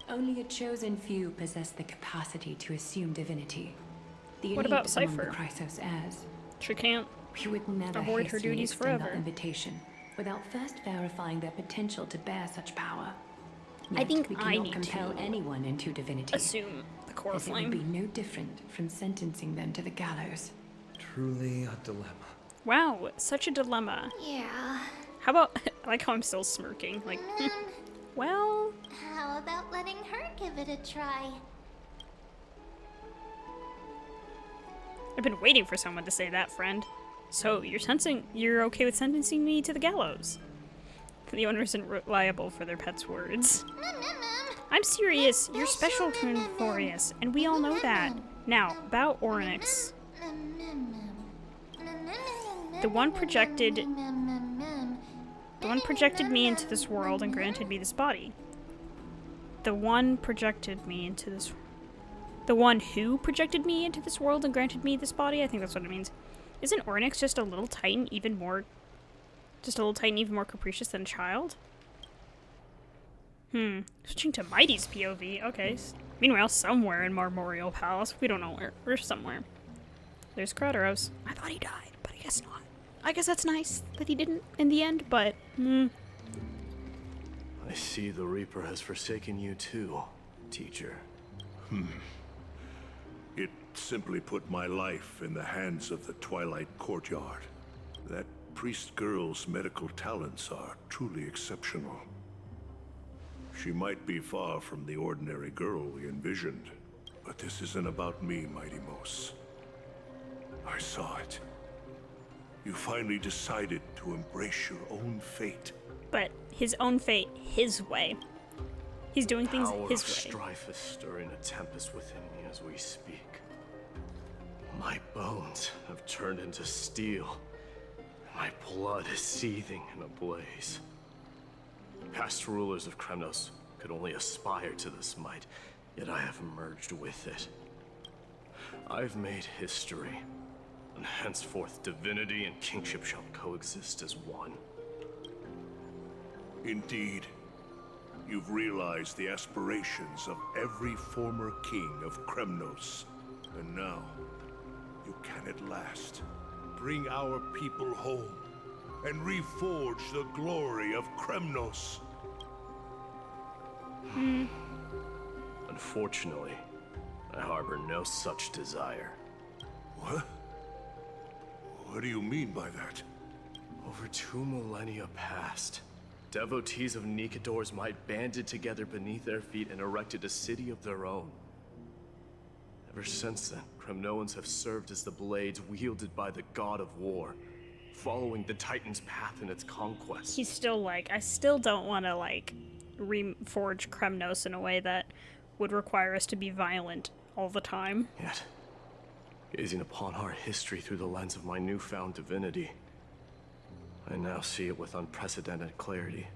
Only a chosen few possess the capacity to assume divinity. The What about elite among Cypher? the Chrysos heirs. She can't We would never avoid her hastily duties extend our forever. invitation without first verifying their potential to bear such power. I Yet think we I cannot need compel to anyone into divinity. assume the core As it would flame. be no different from sentencing them to the gallows. Truly a dilemma. Wow, such a dilemma. Yeah. How about I like how I'm still smirking. Like, well, How about letting her give it a try? I've been waiting for someone to say that, friend. So, you're okay with sentencing me to the gallows? The owner isn't liable for their pet's words. I'm serious. You're special to Euphorius, and we all know that. Now, about Oryx. The one projected me into this world and granted me this body. The one who projected me into this world and granted me this body? I think that's what it means. Isn't Ornyx just a little titan even more capricious than a child? Switching to Mighty's POV. Okay. Meanwhile, somewhere in Marmorial Palace. We don't know where. We're somewhere. There's Kratos. I thought he died, but I guess not. I guess that's nice that he didn't in the end, but I see the Reaper has forsaken you too, teacher. It simply put my life in the hands of the Twilight Courtyard. That priest girl's medical talents are truly exceptional. She might be far from the ordinary girl we envisioned, but this isn't about me, Mighty Mos. I saw it. You finally decided to embrace your own fate. But his own fate, his way. He's doing things his way. Strife is stirring a tempest within me as we speak. My bones have turned into steel. My blood is seething in a blaze. Past rulers of Kremnos could only aspire to this might, yet I have merged with it. I've made history, and henceforth divinity and kingship shall coexist as one. Indeed, you've realized the aspirations of every former king of Kremnos. And now, you can at last bring our people home and reforge the glory of Kremnos. Unfortunately, I harbor no such desire. What? What do you mean by that? Over 2 millennia past, devotees of Nikador's might banded together beneath their feet and erected a city of their own. Ever since then, Kremnoans have served as the blades wielded by the god of war, following the Titan's path in its conquest. He's still like, I still don't want to like reforge Kremnos in a way that would require us to be violent all the time. Yet, gazing upon our history through the lens of my newfound divinity, I now see it with unprecedented clarity.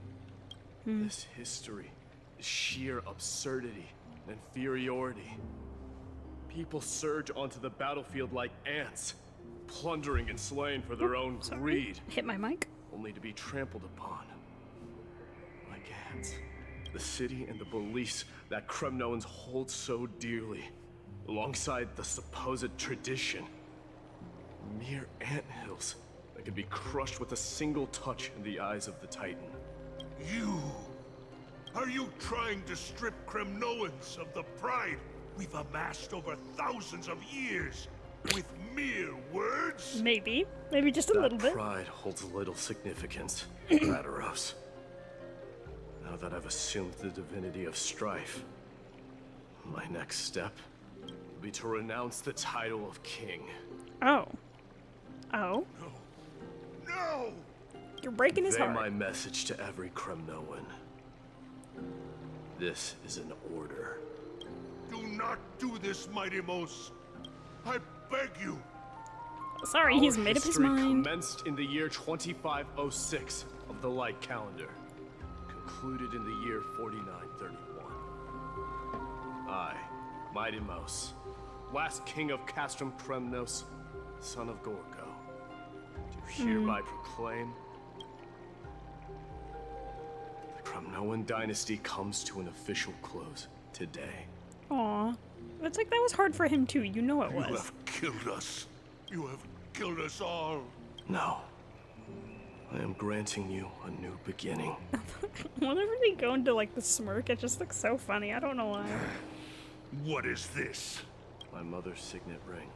This history is sheer absurdity and inferiority. People surge onto the battlefield like ants, plundering and slaying for their own greed. Hit my mic. Only to be trampled upon. Like ants. The city and the beliefs that Kremnoans hold so dearly, alongside the supposed tradition. Mere anthills that could be crushed with a single touch in the eyes of the Titan. You! Are you trying to strip Kremnoans of the pride we've amassed over thousands of years with mere words? Maybe. Maybe just a little bit. Pride holds little significance, Radaros. Now that I've assumed the divinity of strife, my next step will be to renounce the title of king. Oh. Oh? No! You're breaking his heart. My message to every Kremnoan. This is an order. Do not do this, Mighty Mos. I beg you. Sorry, he's made up his mind. Commenced in the year 2506 of the Light Calendar. Concluded in the year 4931. I, Mighty Mos, last king of Castrum Kremnos, son of Gorgo, do hereby proclaim the Kremnoan dynasty comes to an official close today. Aw. It's like that was hard for him too, you know it was. You have killed us. You have killed us all. No. I am granting you a new beginning. Whenever they go into like the smirk, it just looks so funny. I don't know why. What is this? My mother's signet ring.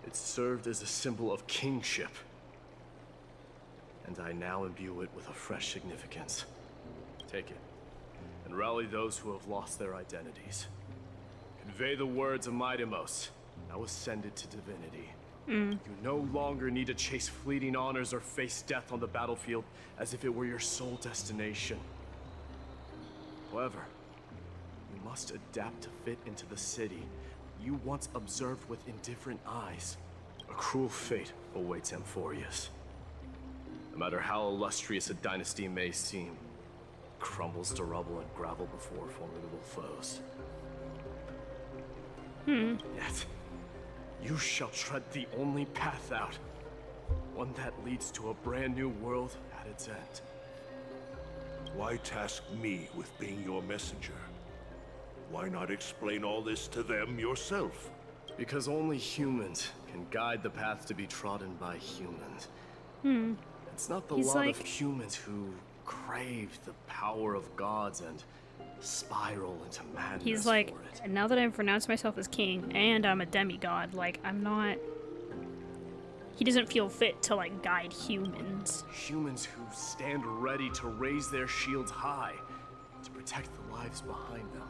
It served as a symbol of kingship. And I now imbue it with a fresh significance. Take it, and rally those who have lost their identities. Convey the words of Mighty Mos Now ascend it to divinity. Mm. You no longer need to chase fleeting honors or face death on the battlefield as if it were your sole destination. However, you must adapt to fit into the city you once observed with indifferent eyes. A cruel fate awaits Amphorius. No matter how illustrious a dynasty may seem, it crumbles to rubble and gravel before formidable foes. Yet, you shall tread the only path out. One that leads to a brand new world at its end. Why task me with being your messenger? Why not explain all this to them yourself? Because only humans can guide the path to be trodden by humans. It's not the lot of humans who crave the power of gods and spiral into madness. He's like, now that I've pronounced myself as king and I'm a demigod, like, I'm not... He doesn't feel fit to, like, guide humans. Humans who stand ready to raise their shields high to protect the lives behind them.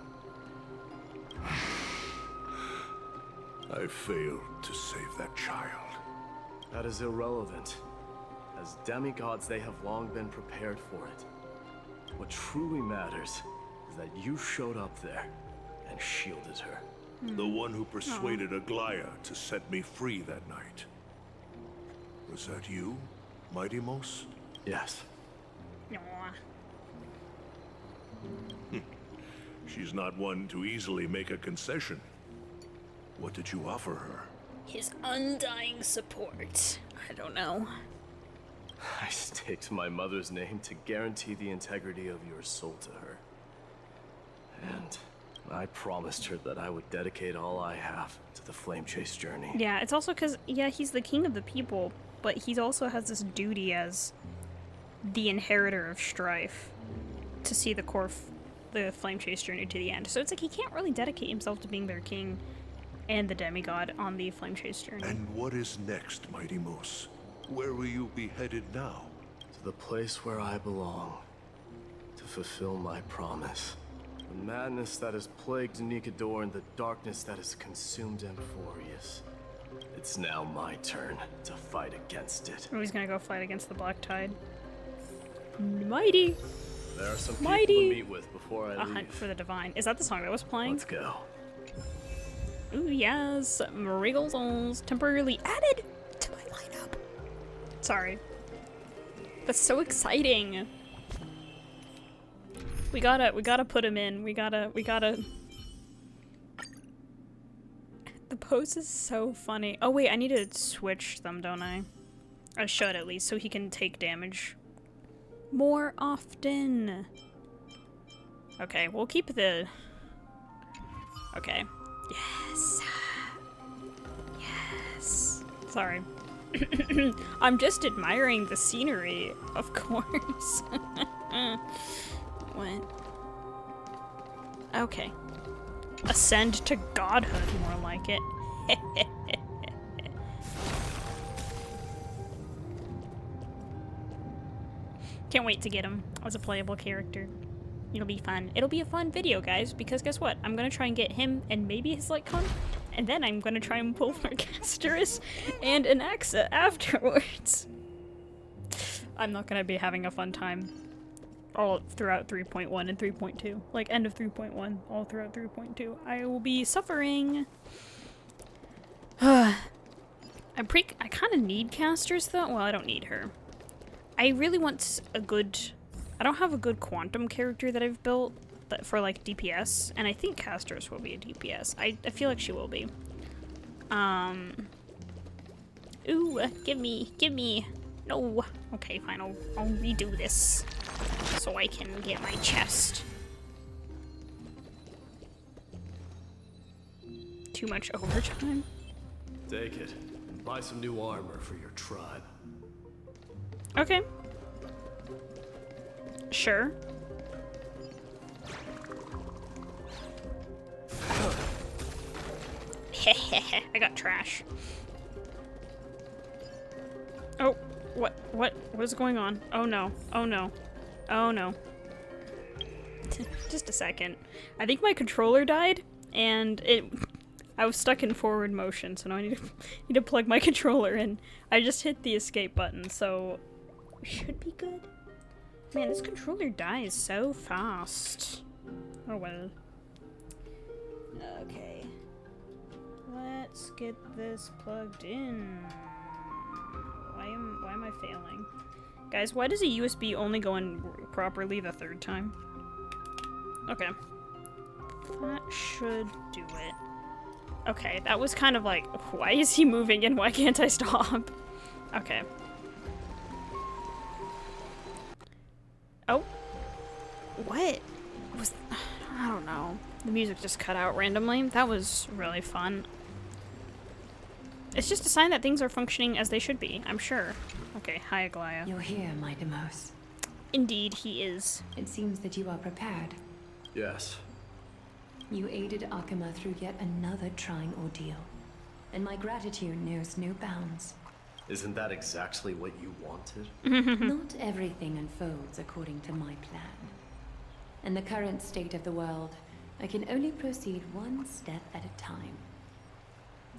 I failed to save that child. That is irrelevant. As demigods, they have long been prepared for it. What truly matters is that you showed up there and shielded her. The one who persuaded Aglaya to set me free that night. Was that you, Mighty Mos? Yes. She's not one to easily make a concession. What did you offer her? His undying support. I don't know. I staked my mother's name to guarantee the integrity of your soul to her. And I promised her that I would dedicate all I have to the Flame Chase journey. Yeah, it's also because, yeah, he's the king of the people, but he also has this duty as the inheritor of strife to see the the Flame Chase journey to the end. So it's like he can't really dedicate himself to being their king and the demigod on the Flame Chase journey. And what is next, Mighty Mos? Where will you be headed now? To the place where I belong. To fulfill my promise. The madness that has plagued Nikador and the darkness that has consumed Amphorius. It's now my turn to fight against it. Oh, he's gonna go fight against the Black Tide. Mighty! There are some Mighty. people to meet with before I A leave. Hunt for the Divine. Is that the song that was playing? Let's go. Ooh, yes. Marigold's temporarily added to my lineup. Sorry. That's so exciting. We gotta put him in. We gotta... The pose is so funny. Oh wait, I need to switch them, don't I? I should at least, so he can take damage more often. Okay, we'll keep the... Okay. Yes. Yes. Sorry. I'm just admiring the scenery, of course. What? Okay. Ascend to godhood, more like it. Can't wait to get him as a playable character. It'll be fun. It'll be a fun video, guys, because guess what? I'm gonna try and get him and maybe his Lightcon, and then I'm gonna try and pull for Casterus and an Axa afterwards. I'm not gonna be having a fun time all throughout 3.1 and 3.2. Like, end of 3.1, all throughout 3.2. I will be suffering. I kind of need casters, though. Well, I don't need her. I really want a good... I don't have a good quantum character that I've built for, like, DPS, and I think casters will be a DPS. I feel like she will be. Ooh, give me. No. Okay, fine, I'll redo this so I can get my chest. Too much overtime. Take it and buy some new armor for your tribe. Okay. Sure. I got trash. Oh, what is going on? Oh no, oh no, oh no. Just a second. I think my controller died, and I was stuck in forward motion, so now I need to plug my controller in. I just hit the escape button, so we should be good. Man, this controller dies so fast. Oh well. Okay. Let's get this plugged in. Why am I failing? Guys, why does a USB only go in properly the third time? Okay. That should do it. Okay, that was kind of like, why is he moving and why can't I stop? Okay. Oh. What? Was... I don't know. The music just cut out randomly. That was really fun. It's just a sign that things are functioning as they should be, I'm sure. Okay, hi Aglaya. You're here, my Demos. Indeed, he is. It seems that you are prepared. Yes. You aided Akuma through yet another trying ordeal, and my gratitude knows no bounds. Isn't that exactly what you wanted? Not everything unfolds according to my plan. In the current state of the world, I can only proceed one step at a time.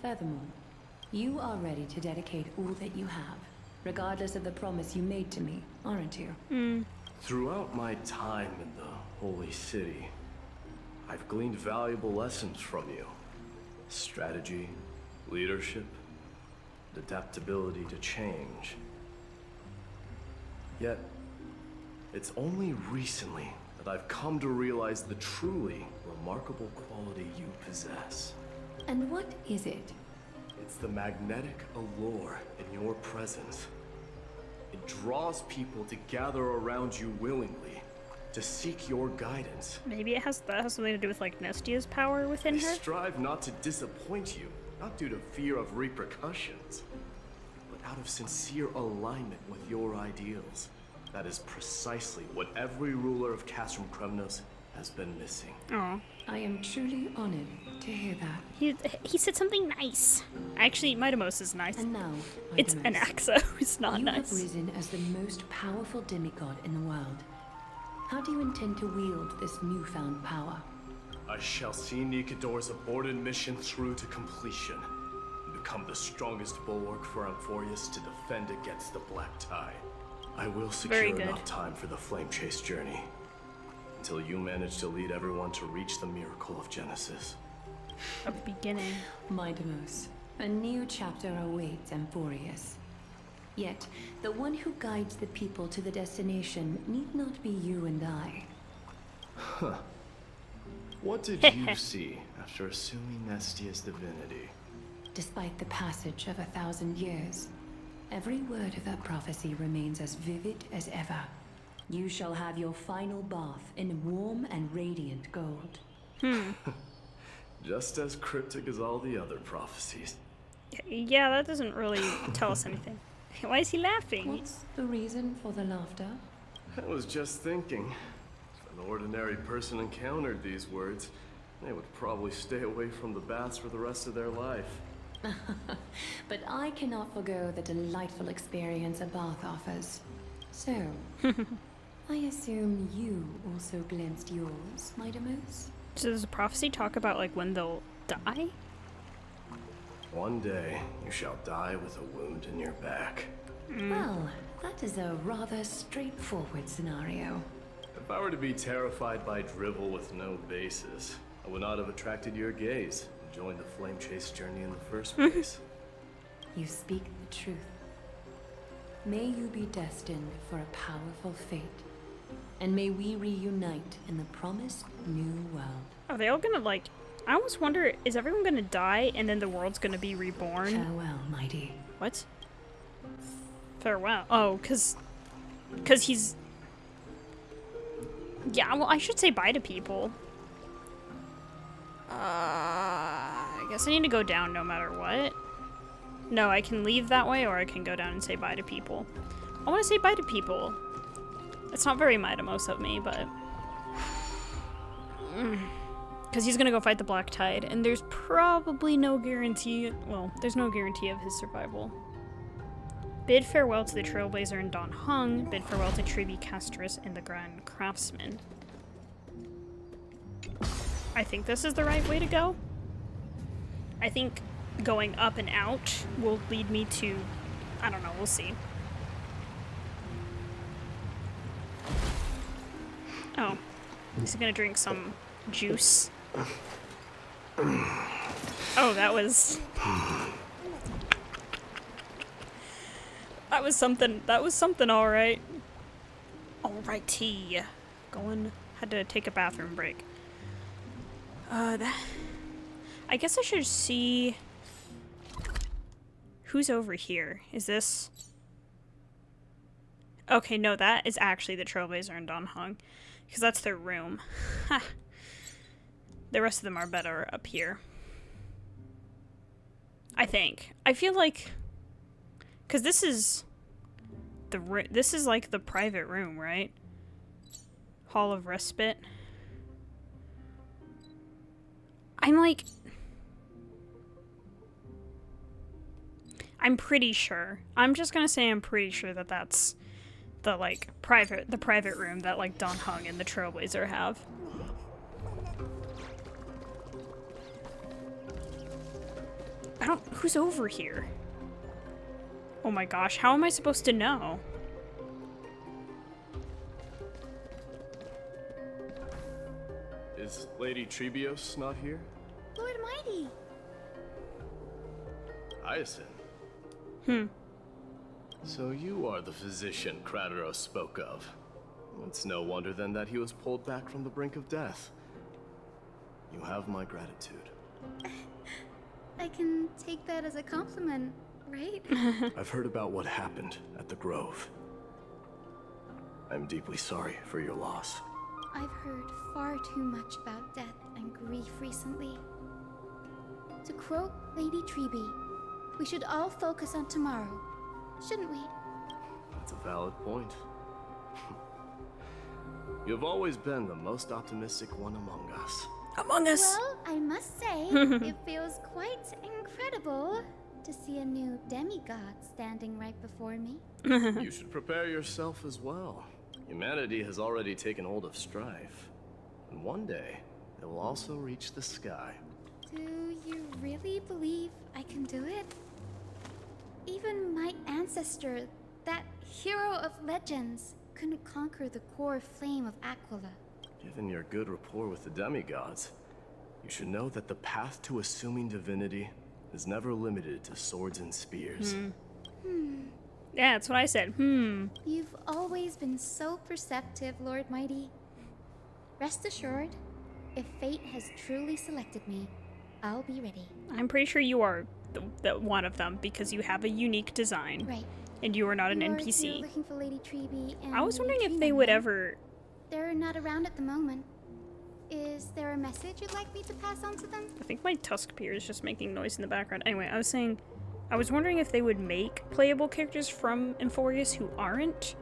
Furthermore, you are ready to dedicate all that you have, regardless of the promise you made to me, aren't you? Throughout my time in the Holy City, I've gleaned valuable lessons from you. Strategy, leadership, adaptability to change. Yet, it's only recently that I've come to realize the truly remarkable quality you possess. And what is it? It's the magnetic allure in your presence. It draws people to gather around you willingly, to seek your guidance. Maybe that has something to do with like Nestia's power within I her? strive not to disappoint you, not due to fear of repercussions, but out of sincere alignment with your ideals. That is precisely what every ruler of Castrum Kremnos has been missing. Oh. I am truly honored to hear that. He said something nice. Actually, Midamos is nice. And now, it's an Axo who's not nice. You have risen as the most powerful demigod in the world. How do you intend to wield this newfound power? I shall see Nikador's aborted mission through to completion, and become the strongest bulwark for Amphorius to defend against the Black Tide. I will secure enough time for the Flame Chase journey, until you manage to lead everyone to reach the miracle of Genesis. A beginning. Midamos, a new chapter awaits Amphorius. Yet, the one who guides the people to the destination need not be you and I. Huh. What did you see after assuming Nestia's divinity? Despite the passage of 1,000 years, every word of that prophecy remains as vivid as ever. You shall have your final bath in warm and radiant gold. Just as cryptic as all the other prophecies. Yeah, that doesn't really tell us anything. Why is he laughing? What's the reason for the laughter? I was just thinking, if an ordinary person encountered these words, they would probably stay away from the baths for the rest of their life. But I cannot forgo the delightful experience a bath offers. So, I assume you also glimpsed yours, Midamos? So does the prophecy talk about like when they'll die? One day, you shall die with a wound in your back. Well, that is a rather straightforward scenario. If I were to be terrified by drivel with no basis, I would not have attracted your gaze and joined the Flame Chase journey in the first place. You speak the truth. May you be destined for a powerful fate, and may we reunite in the promised new world. Are they all gonna like... I almost wonder, is everyone gonna die and then the world's gonna be reborn? Farewell, mighty. What? Farewell. Oh, cause he's... Yeah, well, I should say bye to people. I guess I need to go down no matter what. No, I can leave that way, or I can go down and say bye to people. I want to say bye to people. It's not very Midamos of me, but... Because he's gonna go fight the Black Tide, and there's probably no guarantee... Well, there's no guarantee of his survival. Bid farewell to the Trailblazer and Don Hung. Bid farewell to Tribi Castris and the Grand Craftsman. I think this is the right way to go. I think going up and out will lead me to, I don't know, we'll see. Oh, he's gonna drink some juice. Oh, that was something, all right. Alrighty, had to take a bathroom break. I guess I should see who's over here. Is this? Okay, no, that is actually the Trailblazer and Don Hung, because that's their room. Ha. The rest of them are better up here. I think. I feel like, because this is like the private room, right? Hall of Respite. I'm pretty sure. I'm just gonna say I'm pretty sure that that's the private room that like Don Hung and the Trailblazer have. Who's over here? Oh my gosh, how am I supposed to know? Is Lady Trebios not here? Lord Mighty! Hyacinth. So you are the physician Krateros spoke of. It's no wonder then that he was pulled back from the brink of death. You have my gratitude. I can take that as a compliment, right? I've heard about what happened at the Grove. I'm deeply sorry for your loss. I've heard far too much about death and grief recently. To quote Lady Treeby, we should all focus on tomorrow, shouldn't we? That's a valid point. You've always been the most optimistic one among us. Among us! Well, I must say, it feels quite incredible to see a new demigod standing right before me. You should prepare yourself as well. Humanity has already taken hold of strife, and one day it will also reach the sky. Do you really believe I can do it? Even my ancestor, that hero of legends, couldn't conquer the core flame of Aquila. Given your good rapport with the demigods, you should know that the path to assuming divinity is never limited to swords and spears. Yeah, that's what I said. You've always been so perceptive, Lord Mighty. Rest assured, if fate has truly selected me, I'll be ready. I'm pretty sure you are the one of them because you have a unique design. Right. And you are not an You're NPC. looking for Lady Treeby and I was wondering Lady if they Trina, would huh? ever... They're not around at the moment. Is there a message you'd like me to pass on to them? I think my tusk pier is just making noise in the background. Anyway, I was wondering if they would make playable characters from Emphorius who aren't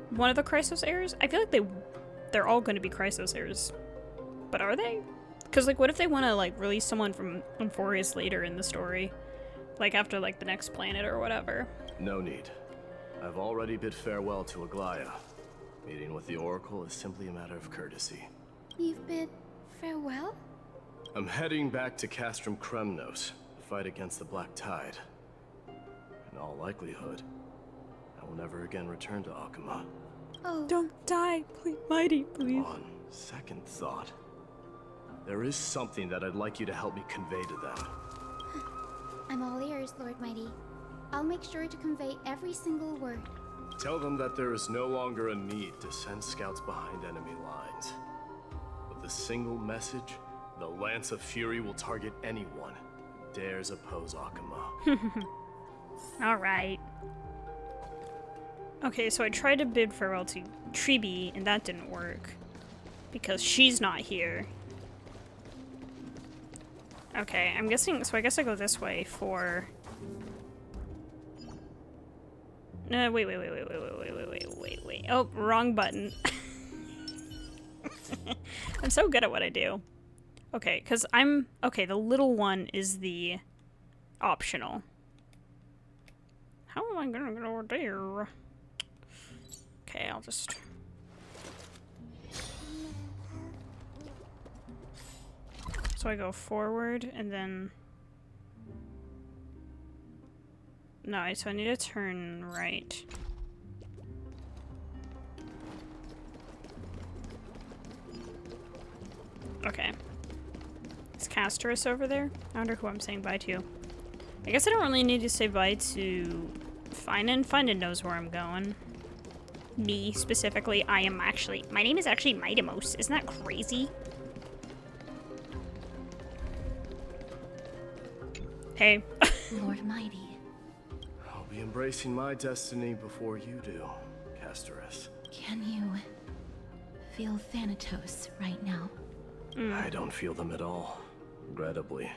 one of the Chrysos heirs. I feel like they're all going to be Chrysos heirs. But are they? Because, like, what if they want to, like, release someone from Emphorius later in the story? Like, after, like, the next planet or whatever. No need. I've already bid farewell to Aglaya. Meeting with the Oracle is simply a matter of courtesy. You've bid farewell? I'm heading back to Castrum Kremnos to fight against the Black Tide. In all likelihood, I will never again return to Akuma. Oh. Don't die, please, Mighty, please. On second thought, there is something that I'd like you to help me convey to them. I'm all ears, Lord Mighty. I'll make sure to convey every single word. Tell them that there is no longer a need to send scouts behind enemy lines. With a single message, the Lance of Fury will target anyone who dares oppose Akuma. Alright. Okay, so I tried to bid farewell to Treeby, and that didn't work. Because she's not here. Okay, I'm guessing, so I guess I go this way for... No, wait. Oh, wrong button. I'm so good at what I do. Okay, because okay, the little one is the optional. How am I gonna get over there? Okay, I'll just... So I go forward and then... No, so I need to turn right. Okay. Is Castorus over there? I wonder who I'm saying bye to. I guess I don't really need to say bye to Finan. Finan knows where I'm going. Me, specifically. My name is actually Midamos. Isn't that crazy? Hey. Lord Mighty. I'll be embracing my destiny before you do, Castorus. Can you feel Thanatos right now? I don't feel them at all. Regrettably.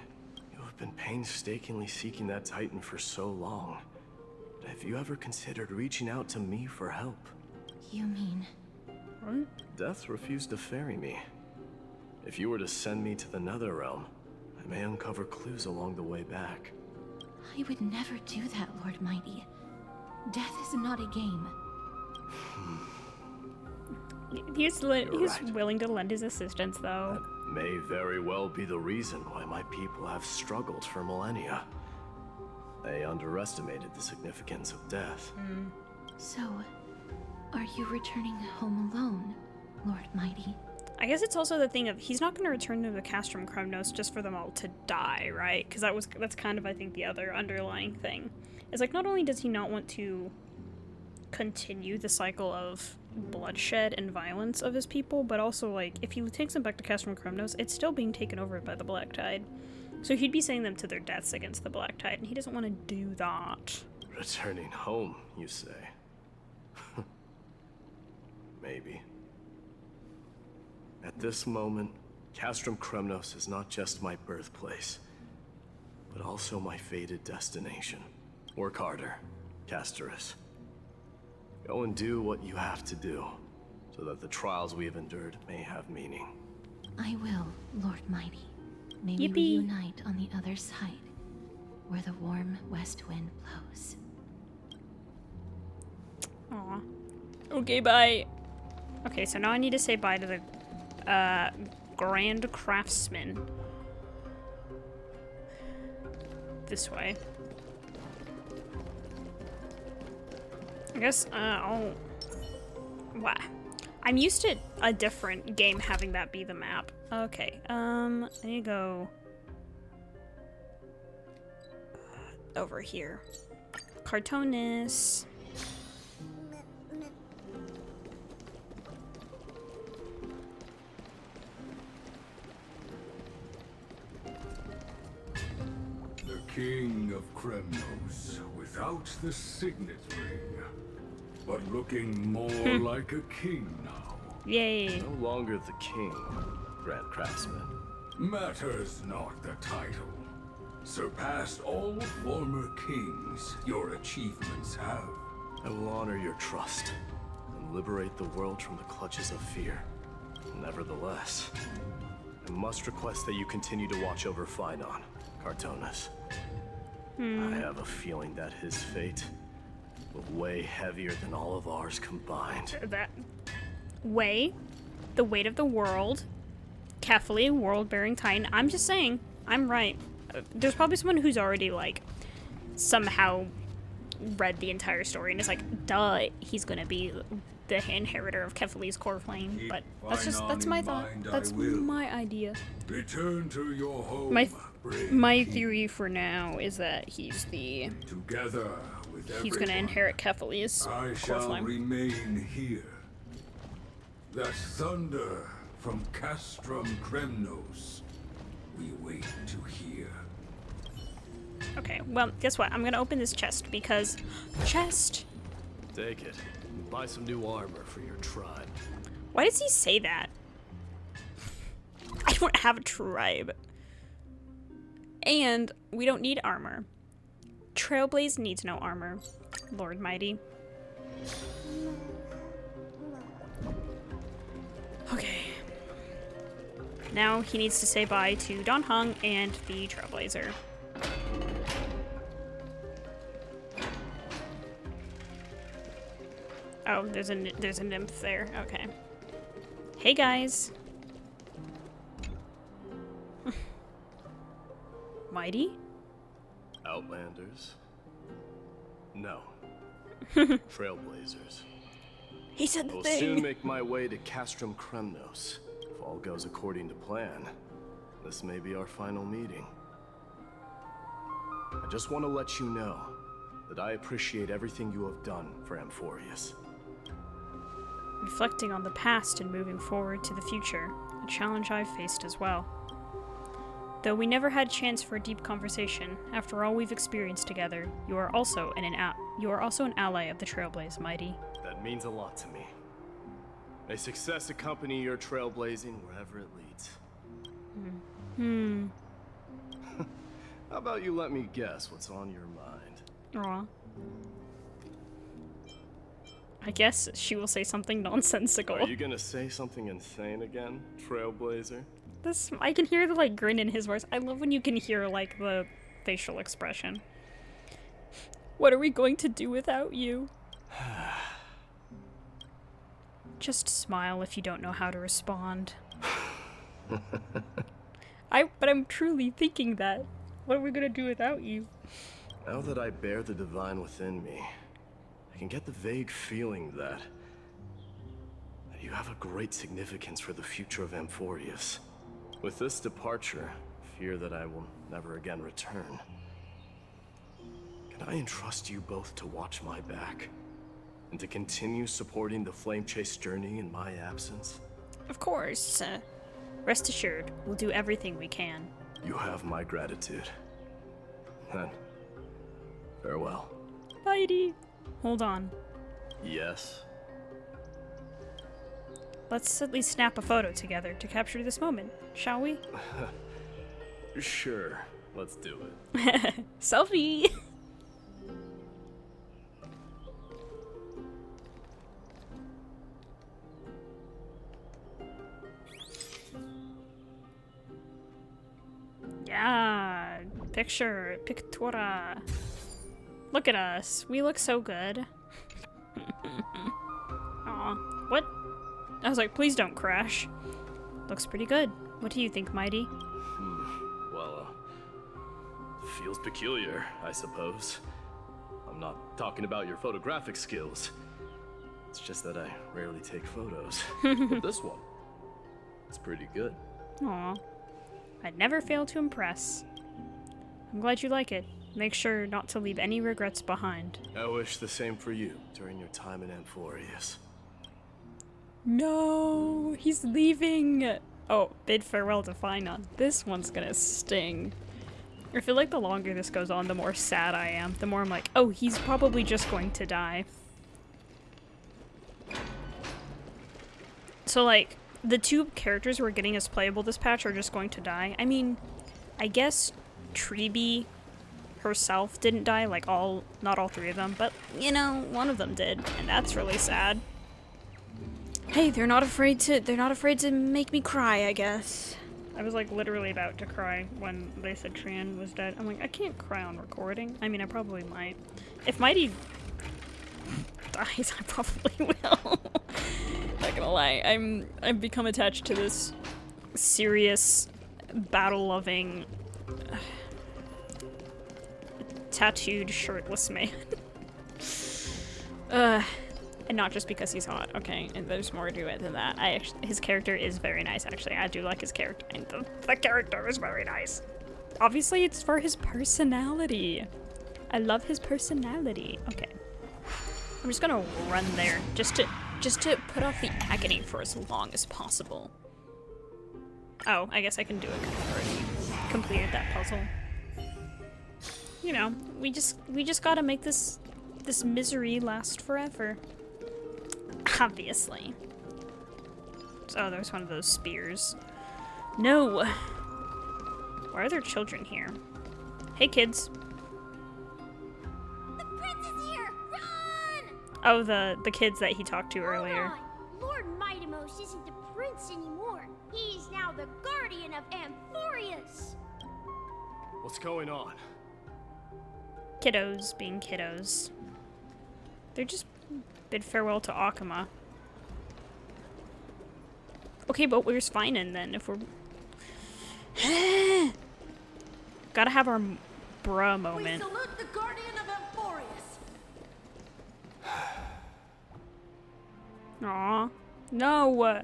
You have been painstakingly seeking that Titan for so long. But have you ever considered reaching out to me for help? You mean... What? Death refused to ferry me. If you were to send me to the Netherrealm, I may uncover clues along the way back. I would never do that, Lord Mighty. Death is not a game. He's willing to lend his assistance, though. That may very well be the reason why my people have struggled for millennia. They underestimated the significance of death. So, are you returning home alone, Lord Mighty? I guess it's also the thing of he's not going to return to the Castrum Kremnos just for them all to die, right? Because that's kind of, I think, the other underlying thing. It's like, not only does he not want to continue the cycle of bloodshed and violence of his people, but also, like, if he takes them back to Castrum Kremnos, it's still being taken over by the Black Tide. So he'd be sending them to their deaths against the Black Tide, and he doesn't want to do that. Returning home, you say? Maybe. At this moment, Castrum Kremnos is not just my birthplace, but also my fated destination. Work harder, Castorus. Go and do what you have to do, so that the trials we have endured may have meaning. I will, Lord Mighty. May we Yippee. reunite on the other side, where the warm west wind blows. Aw. Okay, bye. Okay, so now I need to say bye to the Grand Craftsman. This way. I guess, I'll... Wow. I'm used to a different game having that be the map. Okay, I need to go... over here. Cartoonist. The King of Kremnos, without the signet ring, but looking more like a king now. Yay. No longer the king, Grand Craftsman. Matters not the title. Surpassed all former kings your achievements have. I will honor your trust and liberate the world from the clutches of fear. Nevertheless, I must request that you continue to watch over Finan, Cartoonist. I have a feeling that his fate will weigh heavier than all of ours combined. That weigh the weight of the world. Kefli, world-bearing titan. I'm just saying, I'm right. There's probably someone who's already, like, somehow read the entire story and is like, duh, he's gonna be the inheritor of Kefli's core flame. But that's my thought. That's my idea. Return to your home. My theory for now is that he's the... Together with he's gonna inherit Kefli's I core shall flame. remain here. That thunder from Castrum Kremnos we wait to hear. Okay, well, guess what? I'm gonna open this chest because... Chest! Take it. Buy some new armor for your tribe. Why does he say that? I don't have a tribe. And we don't need armor. Trailblaze needs no armor. Lord Mighty. Okay. Now he needs to say bye to Don Hung and the Trailblazer. Oh, there's a nymph there. Okay. Hey guys. Mighty? Outlanders? No. Trailblazers. He said the I will thing. soon make my way to Castrum Kremnos. If all goes according to plan, this may be our final meeting. I just want to let you know that I appreciate everything you have done for Amphorius. Reflecting on the past and moving forward to the future, a challenge I've faced as well. Though we never had a chance for a deep conversation, after all we've experienced together, you are also an ally of the Trailblaze, Mighty. That means a lot to me. May success accompany your trailblazing wherever it leads. How about you let me guess what's on your mind? Aw. I guess she will say something nonsensical. Are you gonna say something insane again, Trailblazer? I can hear the like grin in his voice. I love when you can hear like the facial expression. What are we going to do without you? Just smile if you don't know how to respond. But I'm truly thinking that. What are we gonna do without you? Now that I bear the divine within me, I can get the vague feeling that you have a great significance for the future of Amphorius. With this departure, I fear that I will never again return. Can I entrust you both to watch my back? And to continue supporting the Flame Chase journey in my absence? Of course. Rest assured, we'll do everything we can. You have my gratitude. Then, farewell. Mighty. Hold on. Yes? Let's at least snap a photo together to capture this moment, shall we? Sure, let's do it. Selfie! Yeah, pictura. Look at us. We look so good. Aw, what? I was like, please don't crash. Looks pretty good. What do you think, Mighty? Well, feels peculiar, I suppose. I'm not talking about your photographic skills. It's just that I rarely take photos. But this one, it's pretty good. Aw. I'd never fail to impress. I'm glad you like it. Make sure not to leave any regrets behind. I wish the same for you during your time in Amphorius. No, he's leaving. Oh, bid farewell to Finon. This one's gonna sting. I feel like the longer this goes on, the more sad I am. The more I'm like, oh, he's probably just going to die. So, like, the two characters we're getting as playable this patch are just going to die. I mean, I guess Treeby herself didn't die, like not all three of them, but, you know, one of them did, and that's really sad. Hey, they're not afraid to make me cry, I guess. I was like literally about to cry when they said Tran was dead. I'm like, I can't cry on recording. I mean, I probably might. If Mighty dies, I probably will. Not gonna lie, I've become attached to this serious, battle-loving, tattooed, shirtless man. And not just because he's hot, okay? And there's more to it than that. His character is very nice, actually. I do like his character, and the character is very nice. Obviously, it's for his personality. I love his personality. Okay. I'm just gonna run there, just to put off the agony for as long as possible. Oh, I guess I can do it because I've already completed that puzzle. You know, we just gotta make this misery last forever. Obviously. Oh, there's one of those spears. No! Why are there children here? Hey, kids. The prince is here! Run! Oh, the kids that he talked to earlier. Hold on. Lord Mightimos isn't the prince anymore. He's now the guardian of Amphorius. What's going on? Kiddos being kiddos. They're just bid farewell to Akuma. Okay, but where's Finon then, if we're... Gotta have our bruh moment. We salute the guardian of Amphorius. Aw. No!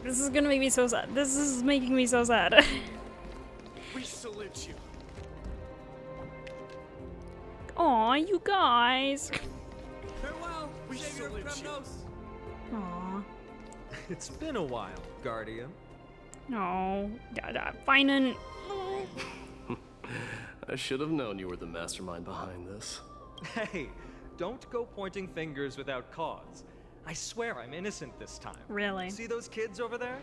This is gonna make me so sad. This is making me so sad. We salute you. Aw, you guys. Farewell, We Savior of salute you. Kremnos. Aw. It's been a while, Guardian. No. Finan. I should have known you were the mastermind behind this. Hey, don't go pointing fingers without cause. I swear I'm innocent this time. Really? See those kids over there?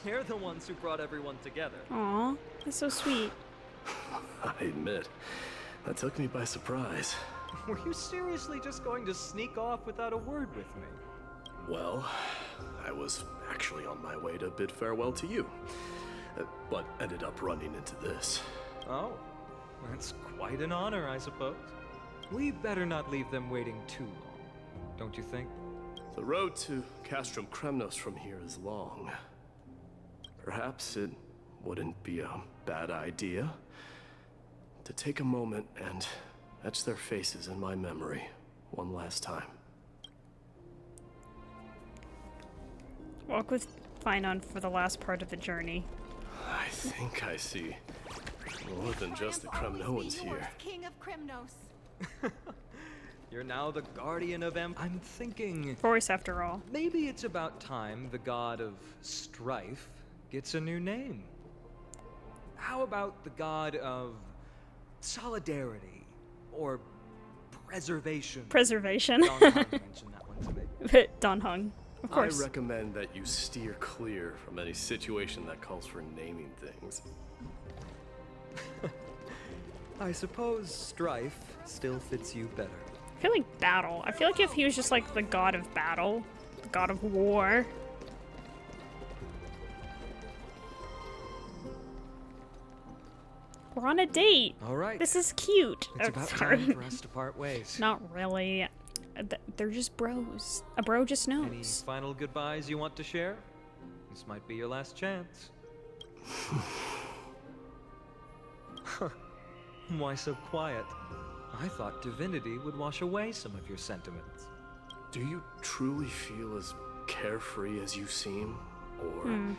They're the ones who brought everyone together. Aw, that's so sweet. I admit, that took me by surprise. Were you seriously just going to sneak off without a word with me? Well, I was actually on my way to bid farewell to you, but ended up running into this. Oh, that's quite an honor, I suppose. We better not leave them waiting too long, don't you think? The road to Castrum Kremnos from here is long. Perhaps it wouldn't be a bad idea to take a moment and etch their faces in my memory one last time. Walk with Finon for the last part of the journey. I think I see more than just the Kremnoans here. King of Kremnos. You're now the Guardian of I'm thinking... Voice, after all. Maybe it's about time the god of strife gets a new name. How about the god of solidarity or preservation? Preservation. Don Hung mentioned that one to me. Don Hung, of course. I recommend that you steer clear from any situation that calls for naming things. I suppose strife still fits you better. I feel like battle. I feel like if he was just like the god of battle, the god of war. We're on a date. All right. This is cute. It's about time for us to part ways. Not really. They're just bros. A bro just knows. Any final goodbyes you want to share? This might be your last chance. Why so quiet? I thought divinity would wash away some of your sentiments. Do you truly feel as carefree as you seem? Or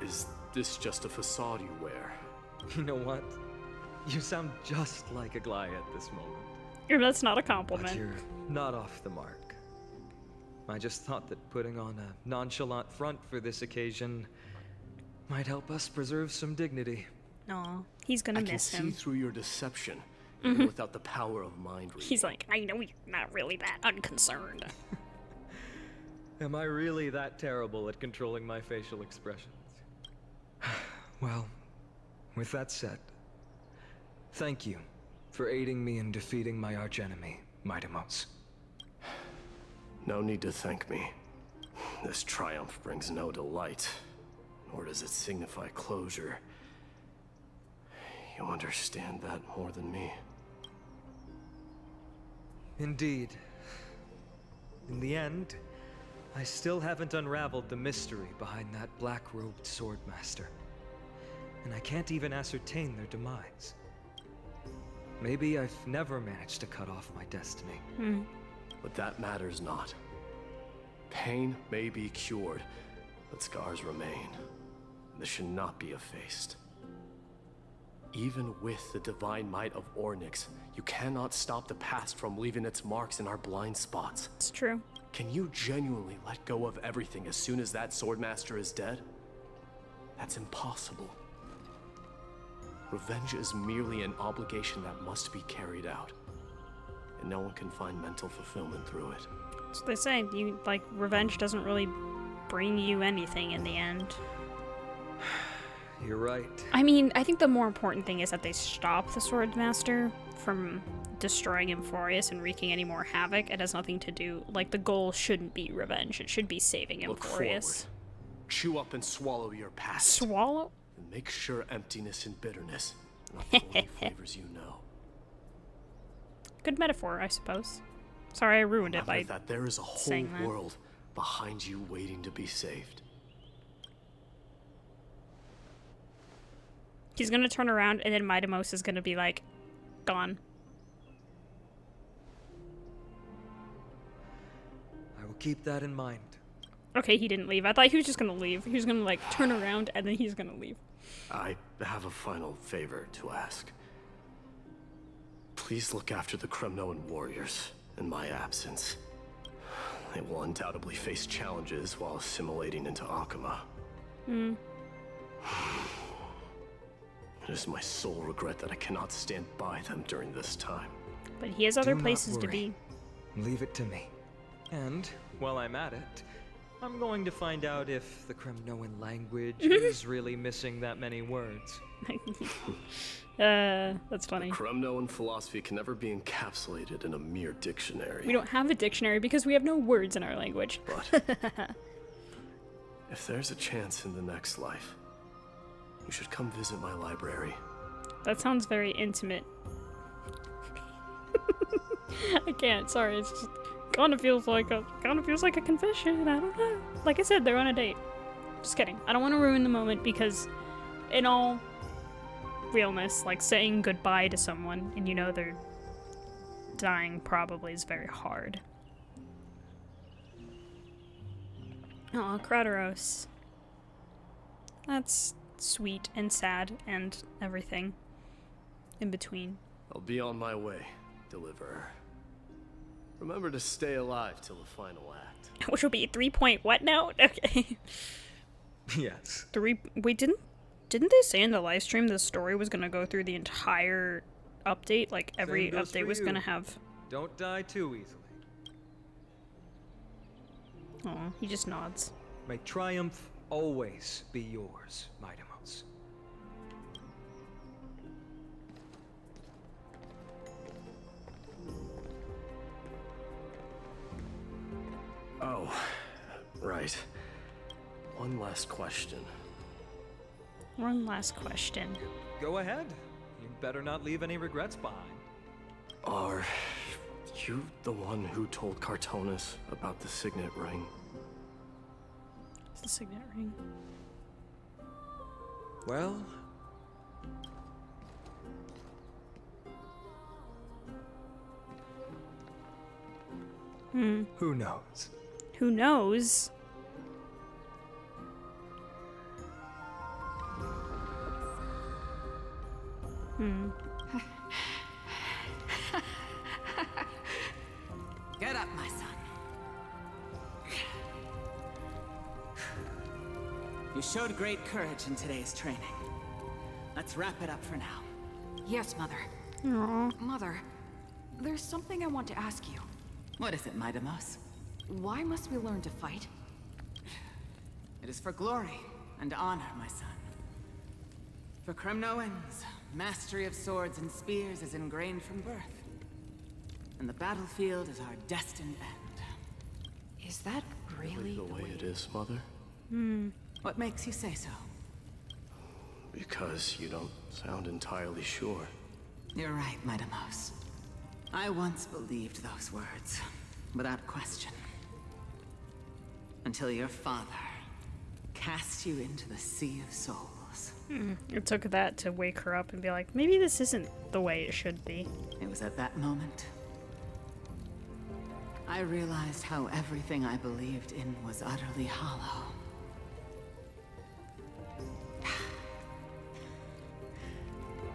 is this just a facade you wear? You know what? You sound just like a Glia at this moment. That's not a compliment. But you're not off the mark. I just thought that putting on a nonchalant front for this occasion might help us preserve some dignity. Aw, he's gonna miss him. I can see through your deception, even without the power of mind reading. He's like, I know you're not really that unconcerned. Am I really that terrible at controlling my facial expressions? Well, with that said, thank you for aiding me in defeating my archenemy, Mightimos. No need to thank me. This triumph brings no delight, nor does it signify closure. You understand that more than me. Indeed. In the end, I still haven't unraveled the mystery behind that black-robed swordmaster. And I can't even ascertain their demise. Maybe I've never managed to cut off my destiny. But that matters not. Pain may be cured, but scars remain. This should not be effaced. Even with the divine might of Ornyx, you cannot stop the past from leaving its marks in our blind spots. It's true. Can you genuinely let go of everything as soon as that swordmaster is dead? That's impossible. Revenge is merely an obligation that must be carried out. And no one can find mental fulfillment through it. That's what they say. Revenge doesn't really bring you anything in the end. You're right. I mean, I think the more important thing is that they stop the Swordmaster from destroying Amphorius and wreaking any more havoc. It has nothing to do, the goal shouldn't be revenge. It should be saving Look Amphorius. forward. Chew up and swallow your past. Swallow? And make sure emptiness and bitterness are not the only flavors you know. Good metaphor, I suppose. Sorry I ruined it by that there is a whole saying that. world behind you waiting to be saved. He's gonna turn around and then Midamos is gonna be like, gone. I will keep that in mind. Okay, he didn't leave. I thought he was just gonna leave. He was gonna like turn around and then he's gonna leave. I have a final favor to ask. Please look after the Kremnoan warriors in my absence. They will undoubtedly face challenges while assimilating into Akuma. Hmm. It is my sole regret that I cannot stand by them during this time. But he has other places to be. Leave it to me. And, while I'm at it, I'm going to find out if the Kremnoan language is really missing that many words. That's funny. Kremnoan philosophy can never be encapsulated in a mere dictionary. We don't have a dictionary because we have no words in our language. But if there's a chance in the next life, you should come visit my library. That sounds very intimate. I can't, sorry, it's just kinda feels like a confession, I don't know. Like I said, they're on a date. Just kidding. I don't want to ruin the moment because in all realness, like saying goodbye to someone and you know they're dying probably is very hard. Aw, Kratos. That's sweet and sad and everything in between. I'll be on my way, Deliverer. Remember to stay alive till the final act. Which will be 3 point what now? Okay. Yes. Wait, didn't they say in the live stream the story was gonna go through the entire update? Like every update was gonna have. Don't die too easily. Oh, he just nods. May triumph always be yours, Midamos. Oh, right. One last question. One last question. Go ahead. You'd better not leave any regrets behind. Are you the one who told Cartonis about the signet ring? It's the signet ring. Well... Who knows? Who knows? Get up, my son. You showed great courage in today's training. Let's wrap it up for now. Yes, Mother. Aww. Mother, there's something I want to ask you. What is it, Midamos? Why must we learn to fight? It is for glory and honor, my son. For Kremnoans, mastery of swords and spears is ingrained from birth. And the battlefield is our destined end. Is that really the way it is, Mother? What makes you say so? Because you don't sound entirely sure. You're right, Midamos. I once believed those words, without question. Until your father cast you into the Sea of Souls. It took that to wake her up and be like, maybe this isn't the way it should be. It was at that moment I realized how everything I believed in was utterly hollow.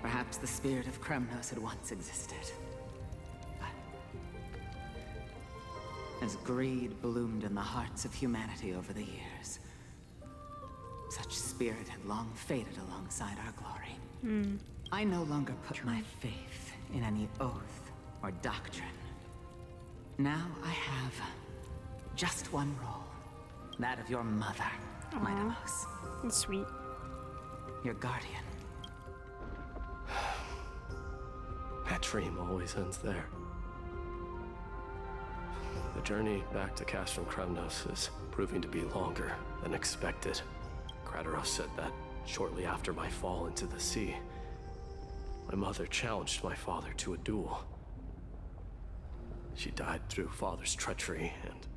Perhaps the spirit of Kremnos had once existed. But as greed bloomed in the hearts of humanity over the years, such spirit had long faded alongside our glory. I no longer put my faith in any oath or doctrine. Now I have just one role, that of your mother, Midamos. That's sweet. Your guardian. That dream always ends there. The journey back to Castrum Kremnos is proving to be longer than expected. Kratos said that shortly after my fall into the sea, my mother challenged my father to a duel. She died through father's treachery, and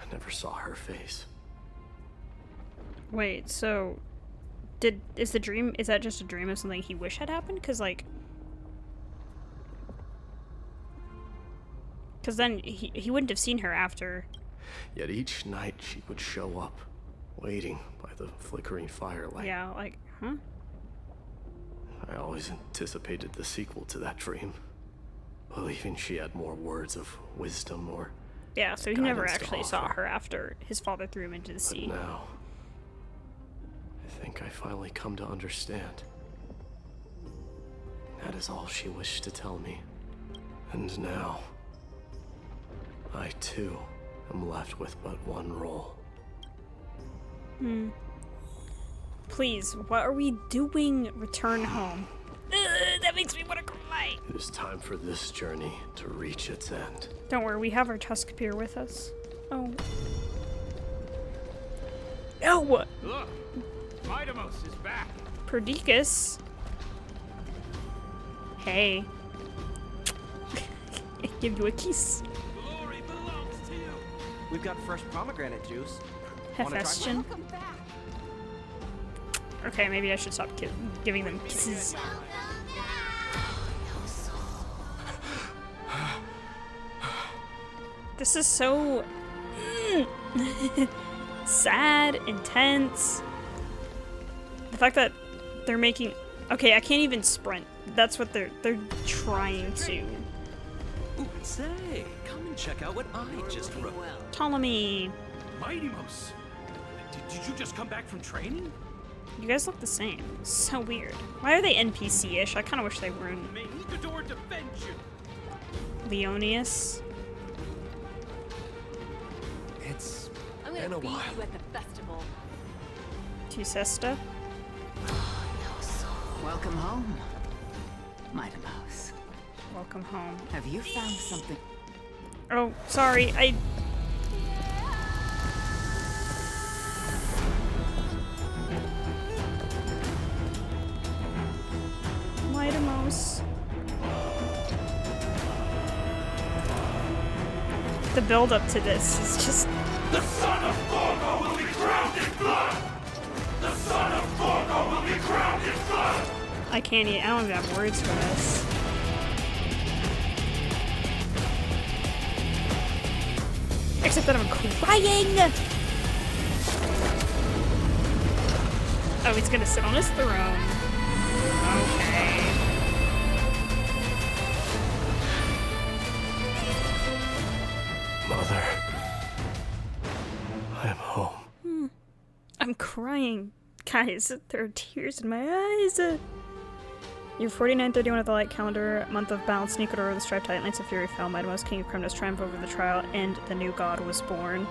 I never saw her face. Wait, so Is that just a dream of something he wished had happened? Because then he wouldn't have seen her after. Yet each night she would show up, waiting by the flickering firelight. Yeah, huh? I always anticipated the sequel to that dream, believing she had more words of wisdom or yeah, so he never guidance to actually saw offer. her after his father threw him into the sea. But now, I think I finally come to understand. That is all she wished to tell me. And now, I too am left with but one role. Please, what are we doing? Return home. That makes me want to cry. It is time for this journey to reach its end. Don't worry, we have our Tuskapir with us. Oh. No! Look! Midamos is back! Perdicus. Hey. I give you a kiss. Glory belongs to you. We've got fresh pomegranate juice. Hephaestion. Okay, maybe I should stop giving them kisses. This is so sad, intense. The fact that they're making... Okay, I can't even sprint. That's what they're trying to. Ooh, say, come and check out what I just wrote. Ptolemy. Midamos! Did you just come back from training? You guys look the same. So weird. Why are they NPC-ish? I kind of wish they were in... May Nikador defend you! Leonius. It's I'm been a gonna beat while. you at the festival. Tusesta. Welcome home, Midamos. Welcome home. Have you found something? Oh, sorry. Midamos. The build up to this is just... The son of Gorgo will be drowned in blood! The son of Gorgo will be drowned in blood! I can't even... I don't even have words for this. Except that I'm crying! Oh, he's gonna sit on his throne. Okay. Mother, I am home. I'm crying. Guys, there are tears in my eyes. Year 4931 of the Light Calendar, month of balance, Nikador, the Striped Titan, Knights of Fury fell, Midamos, King of Kremnos, triumph over the trial, and the new god was born.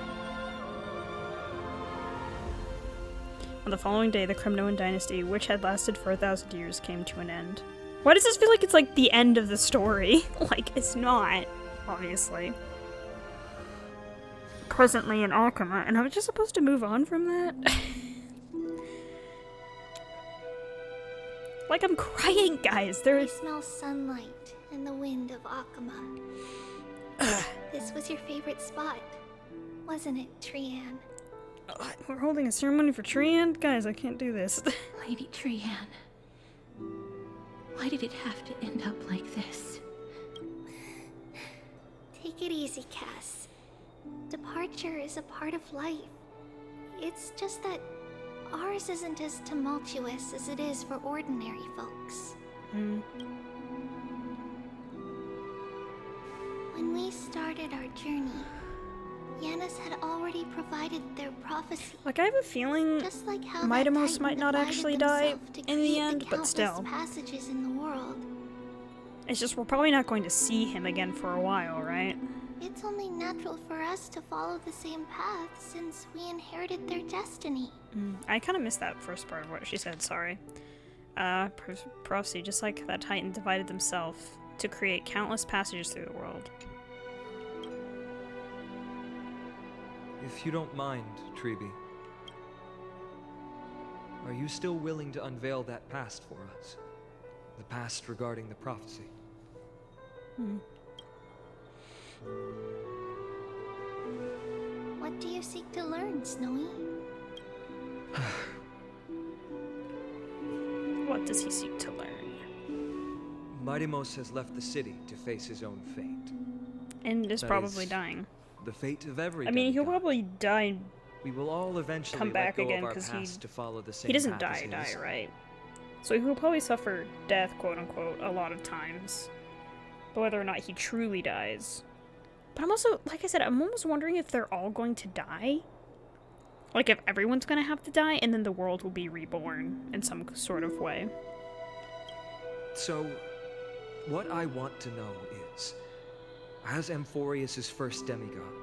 On the following day, the Kremnoan dynasty, which had lasted for 1,000 years, came to an end. Why does this feel like it's like the end of the story? Like, it's not, obviously. Presently in Akuma, and I was just supposed to move on from that? Like, I'm crying, guys. I smell sunlight and the wind of Akuma. This was your favorite spot, wasn't it, Trian? We're holding a ceremony for Trian? Guys, I can't do this. Lady Trian, why did it have to end up like this? Take it easy, Cass. Departure is a part of life. It's just that ours isn't as tumultuous as it is for ordinary folks. When we started our journey, Yanis had already provided their prophecy. Like, I have a feeling Just like how Midamos that might Titan not divided actually die himself to in the create end, but countless still. passages in the world. It's just we're probably not going to see him again for a while, right? It's only natural for us to follow the same path since we inherited their destiny. I kind of missed that first part of what she said, sorry. Prophecy, just like that Titan divided himself to create countless passages through the world. If you don't mind, Treeby, are you still willing to unveil that past for us? The past regarding the prophecy? What do you seek to learn, Snowy? what does he seek to learn? Mightimos has left the city to face his own fate. And is That probably is dying. The fate of every I mean, he'll demigod. probably die. We will all eventually Come back let go again of our because past to follow the same he doesn't path as die, his. right? So he will probably suffer death, quote unquote, a lot of times. But whether or not he truly dies. But I'm also, like I said, I'm almost wondering if they're all going to die. Like if everyone's going to have to die, and then the world will be reborn in some sort of way. So, what I want to know is, as Amphorius' first demigod,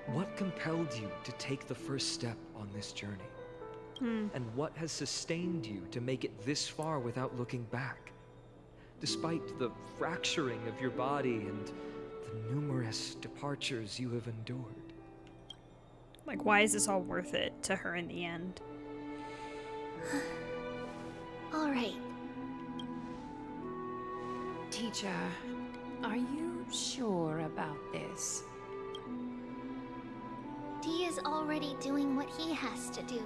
what compelled you to take the first step on this journey? And what has sustained you to make it this far without looking back? Despite the fracturing of your body and the numerous departures you have endured. Like, why is this all worth it to her in the end? All right. Teacher, are you sure about this? Dee is already doing what he has to do.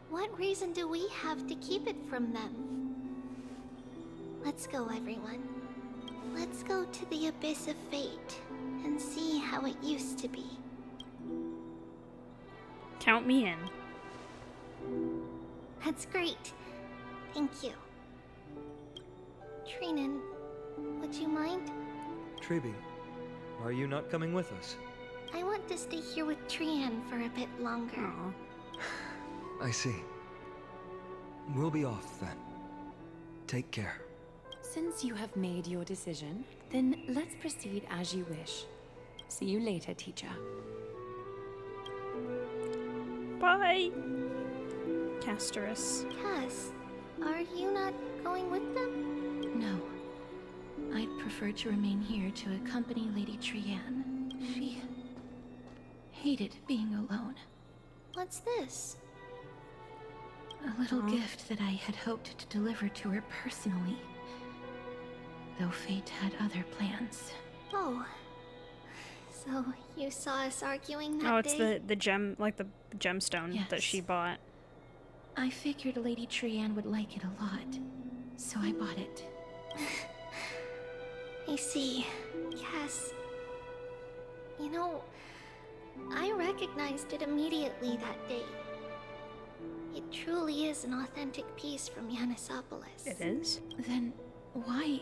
What reason do we have to keep it from them? Let's go, everyone. Let's go to the Abyss of Fate and see how it used to be. Count me in. That's great. Thank you. Trinan, would you mind? Tribi, are you not coming with us? I want to stay here with Trian for a bit longer. I see. We'll be off then. Take care. Since you have made your decision, then let's proceed as you wish. See you later, teacher. Bye! Castorus. Cass, are you not going with them? No. I'd prefer to remain here to accompany Lady Trian. She hated being alone. What's this? A little gift that I had hoped to deliver to her personally. Though fate had other plans. Oh. So you saw us arguing that day? Oh, it's the gem, like the gemstone that she bought. I figured Lady Trian would like it a lot, so I bought it. I see. Cass. You know, I recognized it immediately that day. It truly is an authentic piece from Yanisopolis. It is? Then why?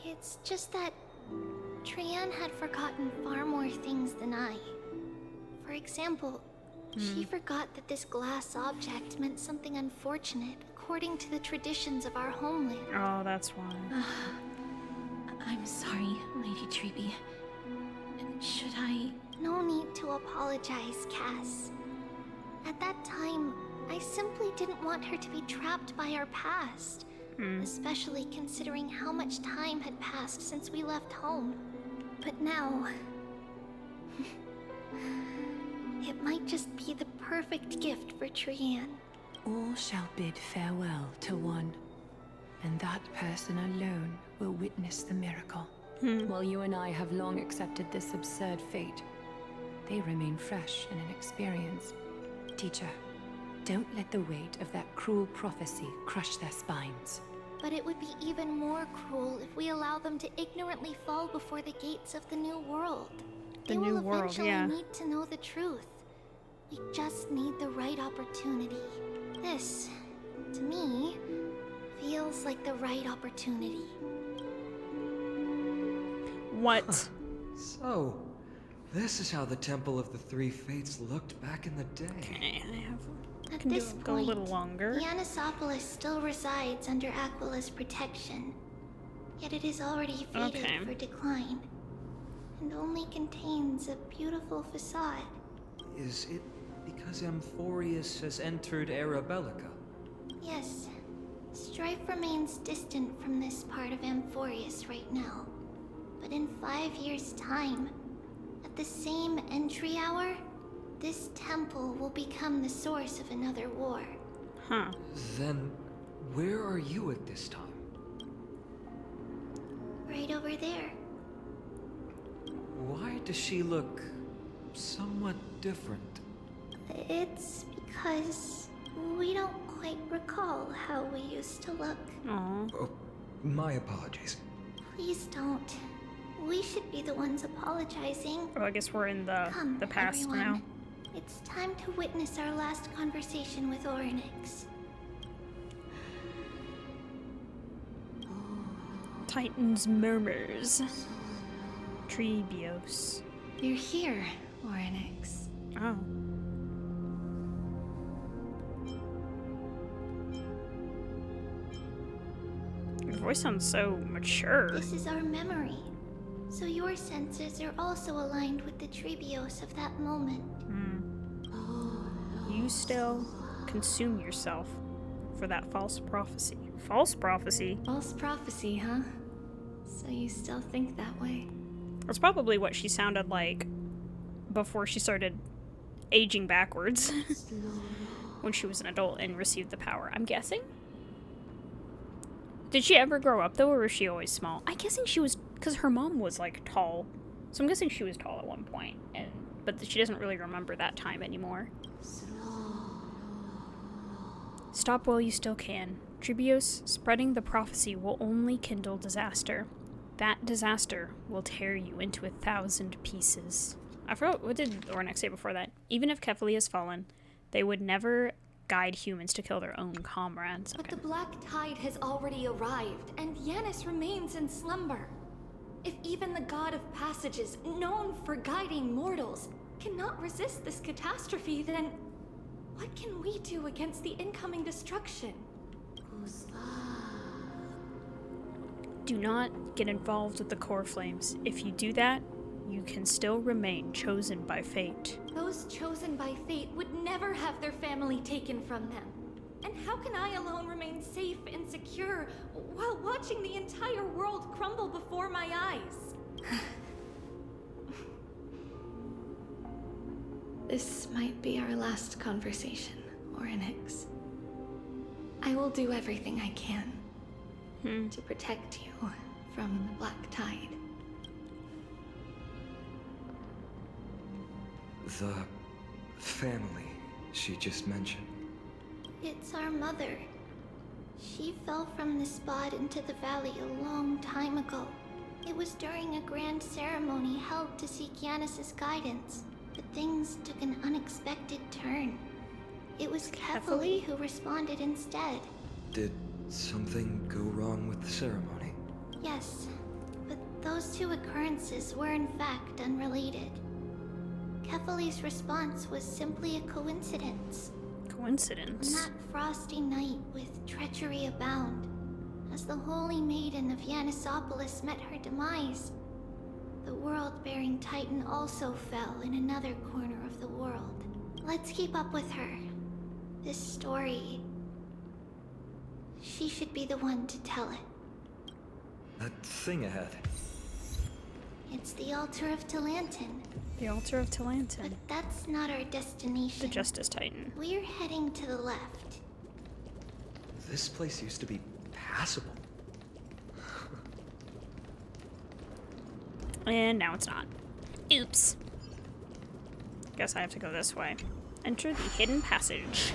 It's just that Trian had forgotten far more things than I. For example, she forgot that this glass object meant something unfortunate according to the traditions of our homeland. Oh, that's why. I'm sorry, Lady Tribi. Should I? No need to apologize, Cass. At that time, I simply didn't want her to be trapped by our past. Especially considering how much time had passed since we left home. But now... it might just be the perfect gift for Trian. All shall bid farewell to one, and that person alone will witness the miracle. While you and I have long accepted this absurd fate, they remain fresh and inexperienced. Teacher, don't let the weight of that cruel prophecy crush their spines. But it would be even more cruel if we allow them to ignorantly fall before the gates of the new world. The they new will world, eventually yeah. need to know the truth. We just need the right opportunity. This, to me, feels like the right opportunity. What? So, this is how the Temple of the Three Fates looked back in the day. Okay, I At can this go a point, little longer. Yanisopolis still resides under Aquila's protection, yet it is already fated for decline, and only contains a beautiful facade. Is it because Amphorius has entered Arabellica? Yes, strife remains distant from this part of Amphorius right now, but in 5 years' time, at the same entry hour, this temple will become the source of another war. Huh. Then, where are you at this time? Right over there. Why does she look somewhat different? It's because we don't quite recall how we used to look. Aww. Oh, my apologies. Please don't. We should be the ones apologizing. Oh, I guess we're in the past everyone. now. It's time to witness our last conversation with Orynyx. Titan's murmurs. Trebios. You're here, Orynyx. Oh. Your voice sounds so mature. This is our memory. So your senses are also aligned with the Trebios of that moment. You still consume yourself for that false prophecy. False prophecy? False prophecy, huh? So you still think that way? That's probably what she sounded like before she started aging backwards. When she was an adult and received the power, I'm guessing? Did she ever grow up, though, or was she always small? I'm guessing she was, because her mom was, like, tall. So I'm guessing she was tall at one point, but she doesn't really remember that time anymore. Stop while you still can. Trebios, spreading the prophecy will only kindle disaster. That disaster will tear you into 1,000 pieces. I forgot, what did Orynyx say before that? Even if Kefali has fallen, they would never guide humans to kill their own comrades. But the Black Tide has already arrived, and Yanis remains in slumber. If even the God of Passages, known for guiding mortals, cannot resist this catastrophe, then what can we do against the incoming destruction? Do not get involved with the core flames. If you do that, you can still remain chosen by fate. Those chosen by fate would never have their family taken from them. And how can I alone remain safe and secure while watching the entire world crumble before my eyes? This might be our last conversation, Orynyx. I will do everything I can to protect you from the Black Tide. The family she just mentioned. It's our mother. She fell from the spot into the valley a long time ago. It was during a grand ceremony held to seek Yanis' guidance, but things took an unexpected turn. It was Kefali who responded instead. Did something go wrong with the ceremony? Yes, but those two occurrences were in fact unrelated. Kefali's response was simply a coincidence. Coincidence? On that frosty night with treachery abound, as the holy maiden of Yanisopolis met her demise, the world-bearing titan also fell in another corner of the world. Let's keep up with her. This story, she should be the one to tell it. That thing ahead. It's the altar of Talantin. The altar of Talantin. But that's not our destination. The Justice Titan. We're heading to the left. This place used to be passable. And now it's not. Oops. Guess I have to go this way. Enter the hidden passage.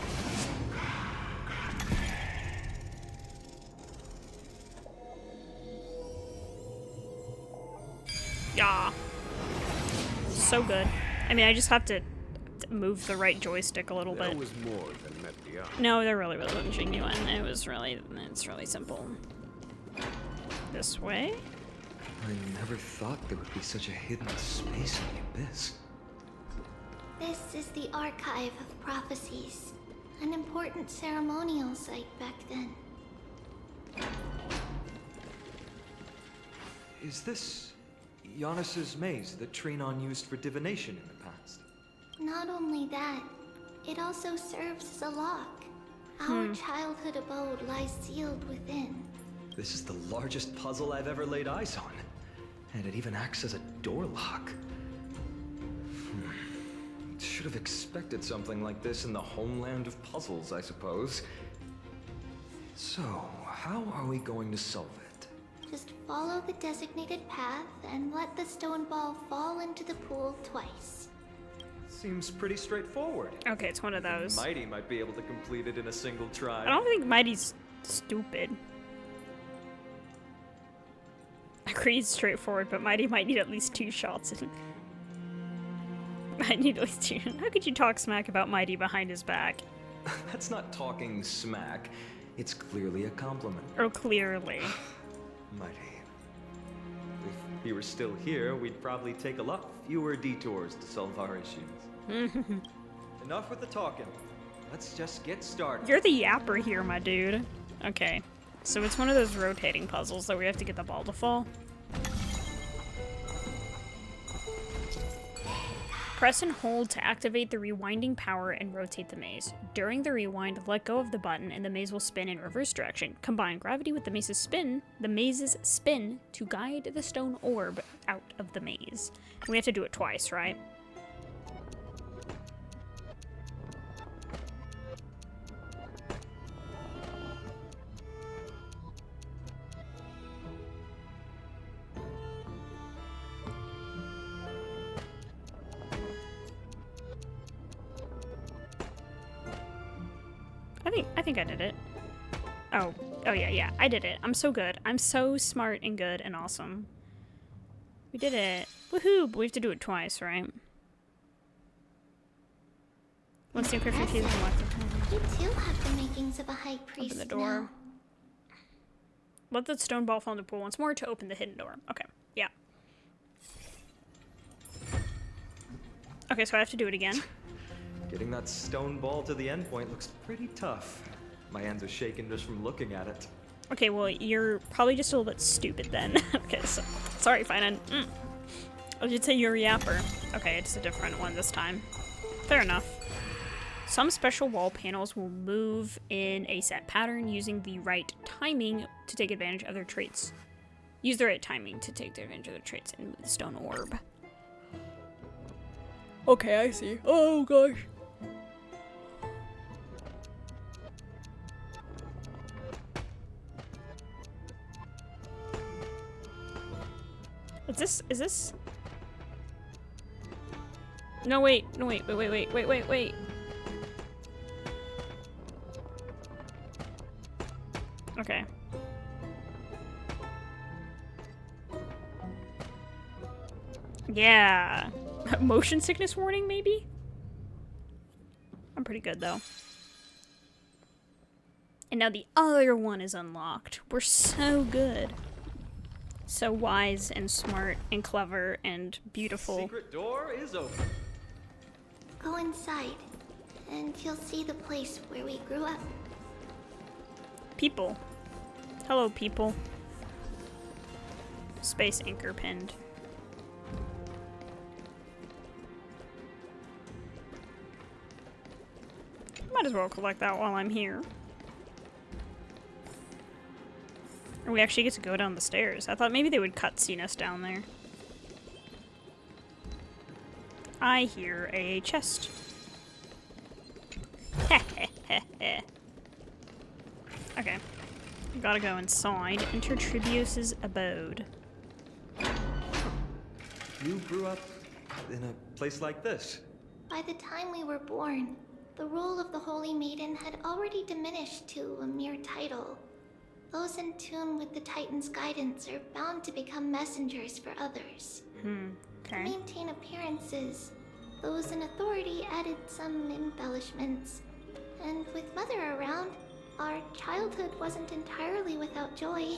Yeah. So good. I mean, I just have to move the right joystick a little bit. There was more than met the eye. No, there really wasn't genuine. It's really simple. This way? I never thought there would be such a hidden space in the abyss. This is the Archive of Prophecies, an important ceremonial site back then. Is this Yanis' maze that Trinon used for divination in the past? Not only that, it also serves as a lock. Our childhood abode lies sealed within. This is the largest puzzle I've ever laid eyes on. And it even acts as a door lock. Should have expected something like this in the homeland of puzzles, I suppose. So, how are we going to solve it? Just follow the designated path and let the stone ball fall into the pool twice. Seems pretty straightforward. Okay, it's one of those. Mighty might be able to complete it in a single try. I don't think Mighty's stupid. Agreed, straightforward, but Mighty might need at least 2 shots. I need at least 2. How could you talk smack about Mighty behind his back? That's not talking smack. It's clearly a compliment. Oh, clearly. Mighty. If he were still here, we'd probably take a lot fewer detours to solve our issues. Enough with the talking. Let's just get started. You're the yapper here, my dude. Okay. So it's one of those rotating puzzles that we have to get the ball to fall. Press and hold to activate the rewinding power and rotate the maze. During the rewind, let go of the button and the maze will spin in reverse direction. Combine gravity with the maze's spin to guide the stone orb out of the maze. And we have to do it twice, right? I think I did it. Oh yeah, I did it. I'm so good. I'm so smart and good and awesome. We did it. Woohoo! But we have to do it twice, right? Once the encryption key is unlocked. You too have the makings of a high priest. Open the door. Now. Let the stone ball fall in the pool once more to open the hidden door. Okay, yeah. Okay, so I have to do it again. Getting that stone ball to the endpoint looks pretty tough. My hands are shaking just from looking at it. Okay, well, you're probably just a little bit stupid then. Okay, so sorry, Finan. I should say you're a yapper. Okay, it's a different one this time. Fair enough. Some special wall panels will move in a set pattern using the right timing to take advantage of their traits. Use the right timing to take advantage of their traits and move the stone orb. Okay, I see. Oh gosh. Is this? No, wait. Okay. Yeah. Motion sickness warning, maybe? I'm pretty good, though. And now the other one is unlocked. We're so good. So wise and smart and clever and beautiful. Secret door is open. Go inside, and you'll see the place where we grew up. People. Hello, people. Space anchor pinned. Might as well collect that while I'm here. Or we actually get to go down the stairs. I thought maybe they would cutscene us down there. I hear a chest. Okay. Gotta go inside. Enter Tribios's abode. You grew up in a place like this? By the time we were born, the role of the Holy Maiden had already diminished to a mere title. Those in tune with the Titan's guidance are bound to become messengers for others. Okay. To maintain appearances, those in authority added some embellishments. And with Mother around, our childhood wasn't entirely without joy.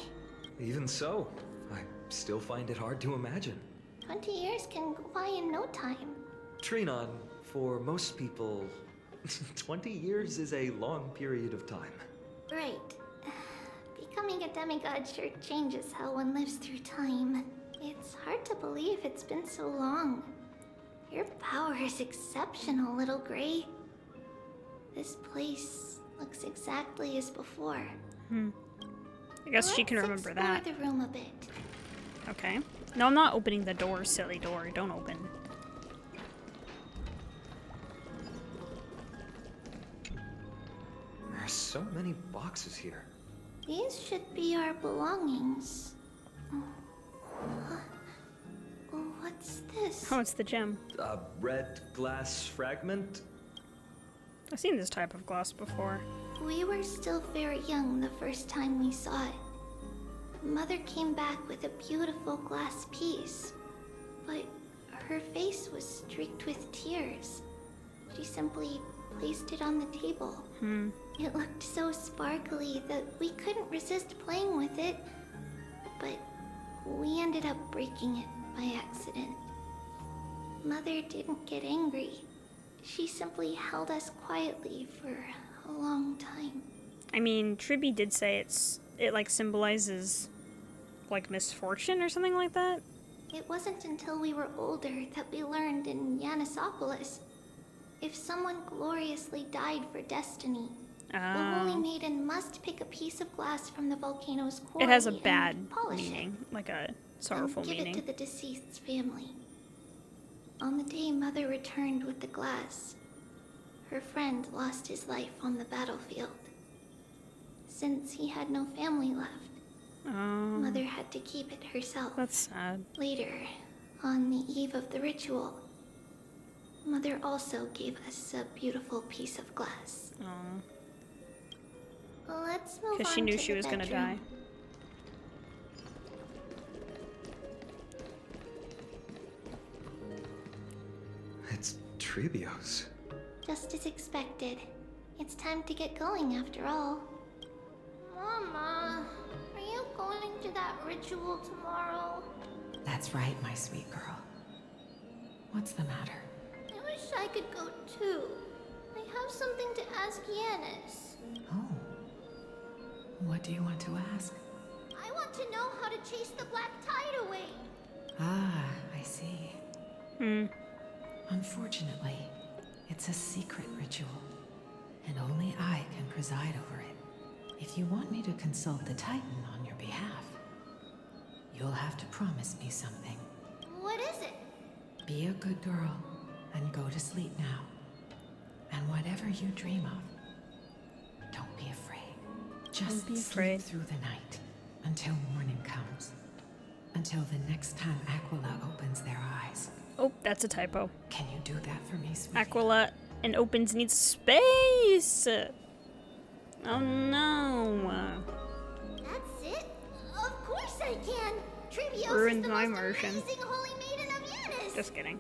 Even so, I still find it hard to imagine. 20 years can go by in no time. Trinon, for most people, 20 years is a long period of time. Right. Becoming a demigod sure changes how one lives through time. It's hard to believe it's been so long. Your power is exceptional, little Gray. This place looks exactly as before. I guess she can remember that. Let's explore the room a bit. Okay. No, I'm not opening the door, silly door. Don't open. There are so many boxes here. These should be our belongings. What's this? Oh, it's the gem. A red glass fragment? I've seen this type of glass before. We were still very young the first time we saw it. Mother came back with a beautiful glass piece, but her face was streaked with tears. She simply placed it on the table. It looked so sparkly that we couldn't resist playing with it, but we ended up breaking it by accident. Mother didn't get angry. She simply held us quietly for a long time. I mean, Tribby did say it like symbolizes like misfortune or something like that. It wasn't until we were older that we learned in Yanisopolis, if someone gloriously died for destiny, the Holy Maiden must pick a piece of glass from the volcano's core. It has a bad polish meaning, like a sorrowful and give meaning. it to the deceased's family. On the day Mother returned with the glass, her friend lost his life on the battlefield. Since he had no family left, Mother had to keep it herself. That's sad. Later, on the eve of the ritual, Mother also gave us a beautiful piece of glass. Let's move on. Because she knew she was gonna die. It's Tribios. Just as expected. It's time to get going after all. Mama, are you going to that ritual tomorrow? That's right, my sweet girl. What's the matter? I wish I could go too. I have something to ask Yanis. Oh. What do you want to ask? I want to know how to chase the black tide away. Ah, I see. Unfortunately, it's a secret ritual, and only I can preside over it. If you want me to consult the Titan on your behalf, you'll have to promise me something. What is it? Be a good girl and go to sleep now. And whatever you dream of, don't be afraid. Just sleep through the night until morning comes. Until the next time Aquila opens their eyes. Oh, that's a typo. Can you do that for me, sweetie? Aquila and opens needs space. Oh no. That's it? Of course I can. Trivios Ruined is the my most immersion. amazing Holy Maiden of Yanis. Just kidding.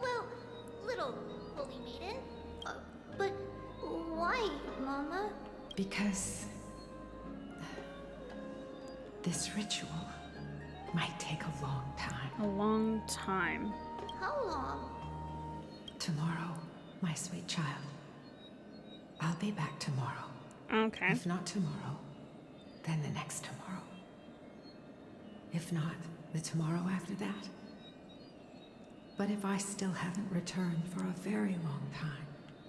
Well, little Holy Maiden. But why, Mama? Because this ritual might take a long time. A long time. How long? Tomorrow, my sweet child. I'll be back tomorrow. Okay. If not tomorrow, then the next tomorrow. If not, the tomorrow after that. But if I still haven't returned for a very long time,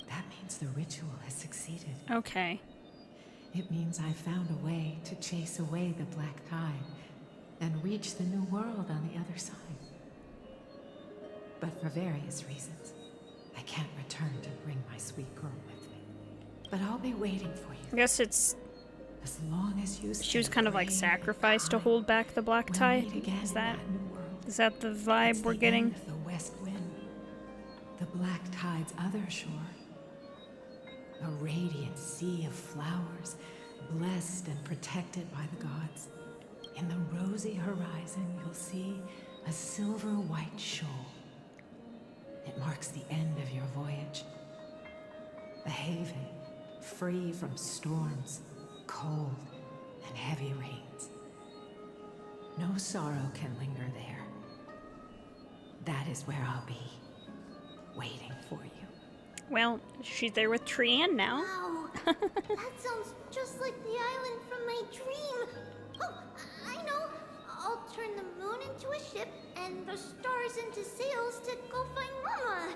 that means the ritual has succeeded. Okay. It means I found a way to chase away the black tide and reach the new world on the other side. But for various reasons, I can't return to bring my sweet girl with me. But I'll be waiting for you. I guess it's... As long as you she was kind of like sacrificed to hold back the black tide. Is that the vibe we're getting? The west wind, the black tide's other shore. A radiant sea of flowers, blessed and protected by the gods. In the rosy horizon, you'll see a silver white shoal. It marks the end of your voyage. A haven, free from storms, cold, and heavy rains. No sorrow can linger there. That is where I'll be, waiting for you. Well, she's there with Trian now. Wow, that sounds just like the island from my dream. Oh, I know. I'll turn the moon into a ship and the stars into sails to go find Mama.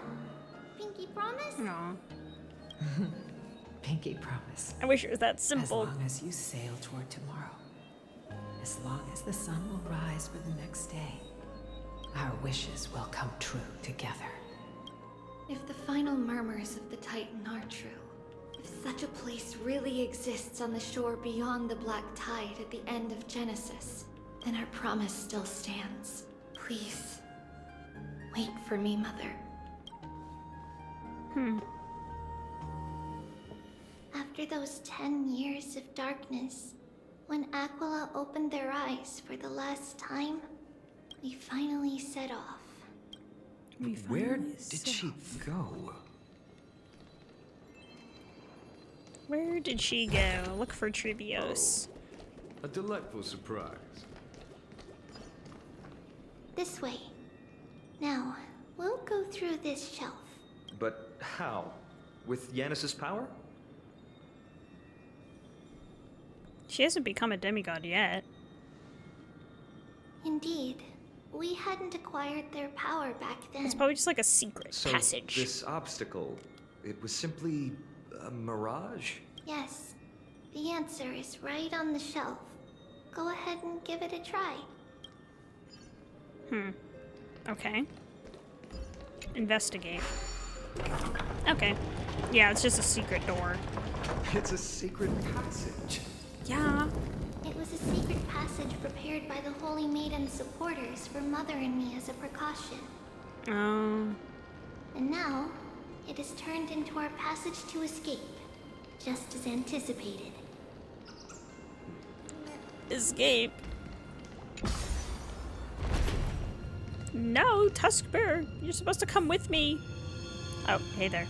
Pinky promise? No. Pinky promise. I wish it was that simple. As long as you sail toward tomorrow. As long as the sun will rise for the next day. Our wishes will come true together. If the final murmurs of the Titan are true, if such a place really exists on the shore beyond the black tide at the end of Genesis, then our promise still stands. Please, Wait for me, Mother. After those 10 years of darkness, when Aquila opened their eyes for the last time, we finally set off. Where did she go? Where did she go? Look for Trivios. A delightful surprise. This way. Now, we'll go through this shelf. But how? With Yanis's power? She hasn't become a demigod yet. Indeed. We hadn't acquired their power back then. It's probably just like a secret passage. This obstacle, it was simply a mirage? Yes. The answer is right on the shelf. Go ahead and give it a try. Okay. Investigate. Okay. Yeah, it's just a secret door. It's a secret passage. Yeah. It was a secret passage prepared by the Holy Maiden's supporters for Mother and me as a precaution. Oh. And now, it is turned into our passage to escape, just as anticipated. Escape. No, Tusk Bear, you're supposed to come with me. Oh, hey there.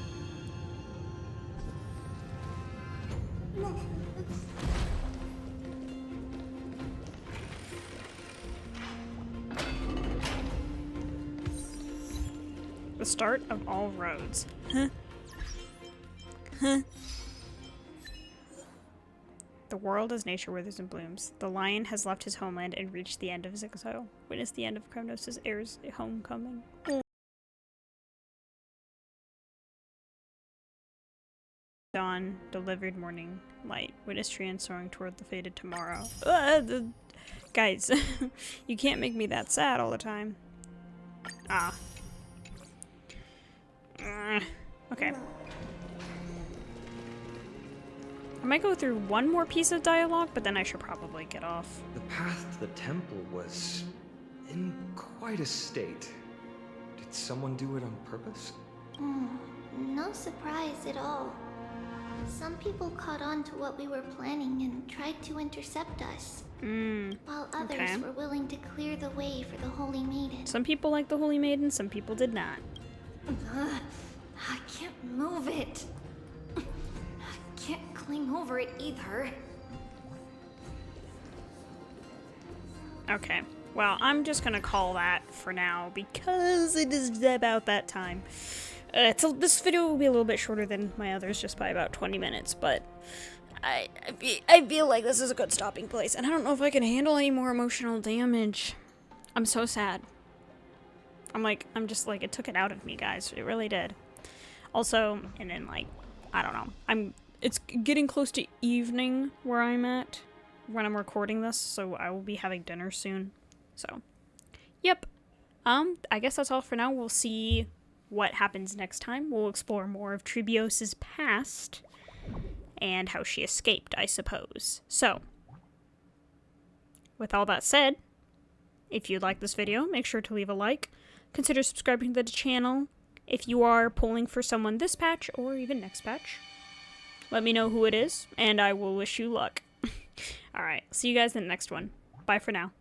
The start of all roads. The world is nature withers and blooms. The lion has left his homeland and reached the end of his exile. Witness the end of Kremnos' heir's homecoming. Dawn delivered morning light. Witness Trian soaring toward the fated tomorrow. Guys, you can't make me that sad all the time. Ah. Okay. I might go through one more piece of dialogue, but then I should probably get off. The path to the temple was in quite a state. Did someone do it on purpose? No surprise at all. Some people caught on to what we were planning and tried to intercept us. While others were willing to clear the way for the Holy Maiden. Some people liked the Holy Maiden, some people did not. I can't move it. I can't cling over it either. Okay. Well, I'm just gonna call that for now because it is about that time. This video will be a little bit shorter than my others, just by about 20 minutes, but I feel like this is a good stopping place, and I don't know if I can handle any more emotional damage. I'm so sad. I'm just like, it took it out of me, guys. It really did. Also, and then like, I don't know. It's getting close to evening where I'm at when I'm recording this, so I will be having dinner soon. So, yep. I guess that's all for now. We'll see what happens next time. We'll explore more of Tribios' past and how she escaped, I suppose. So, with all that said, if you like this video, make sure to leave a like. Consider subscribing to the channel if you are pulling for someone this patch or even next patch. Let me know who it is, and I will wish you luck. Alright, see you guys in the next one. Bye for now.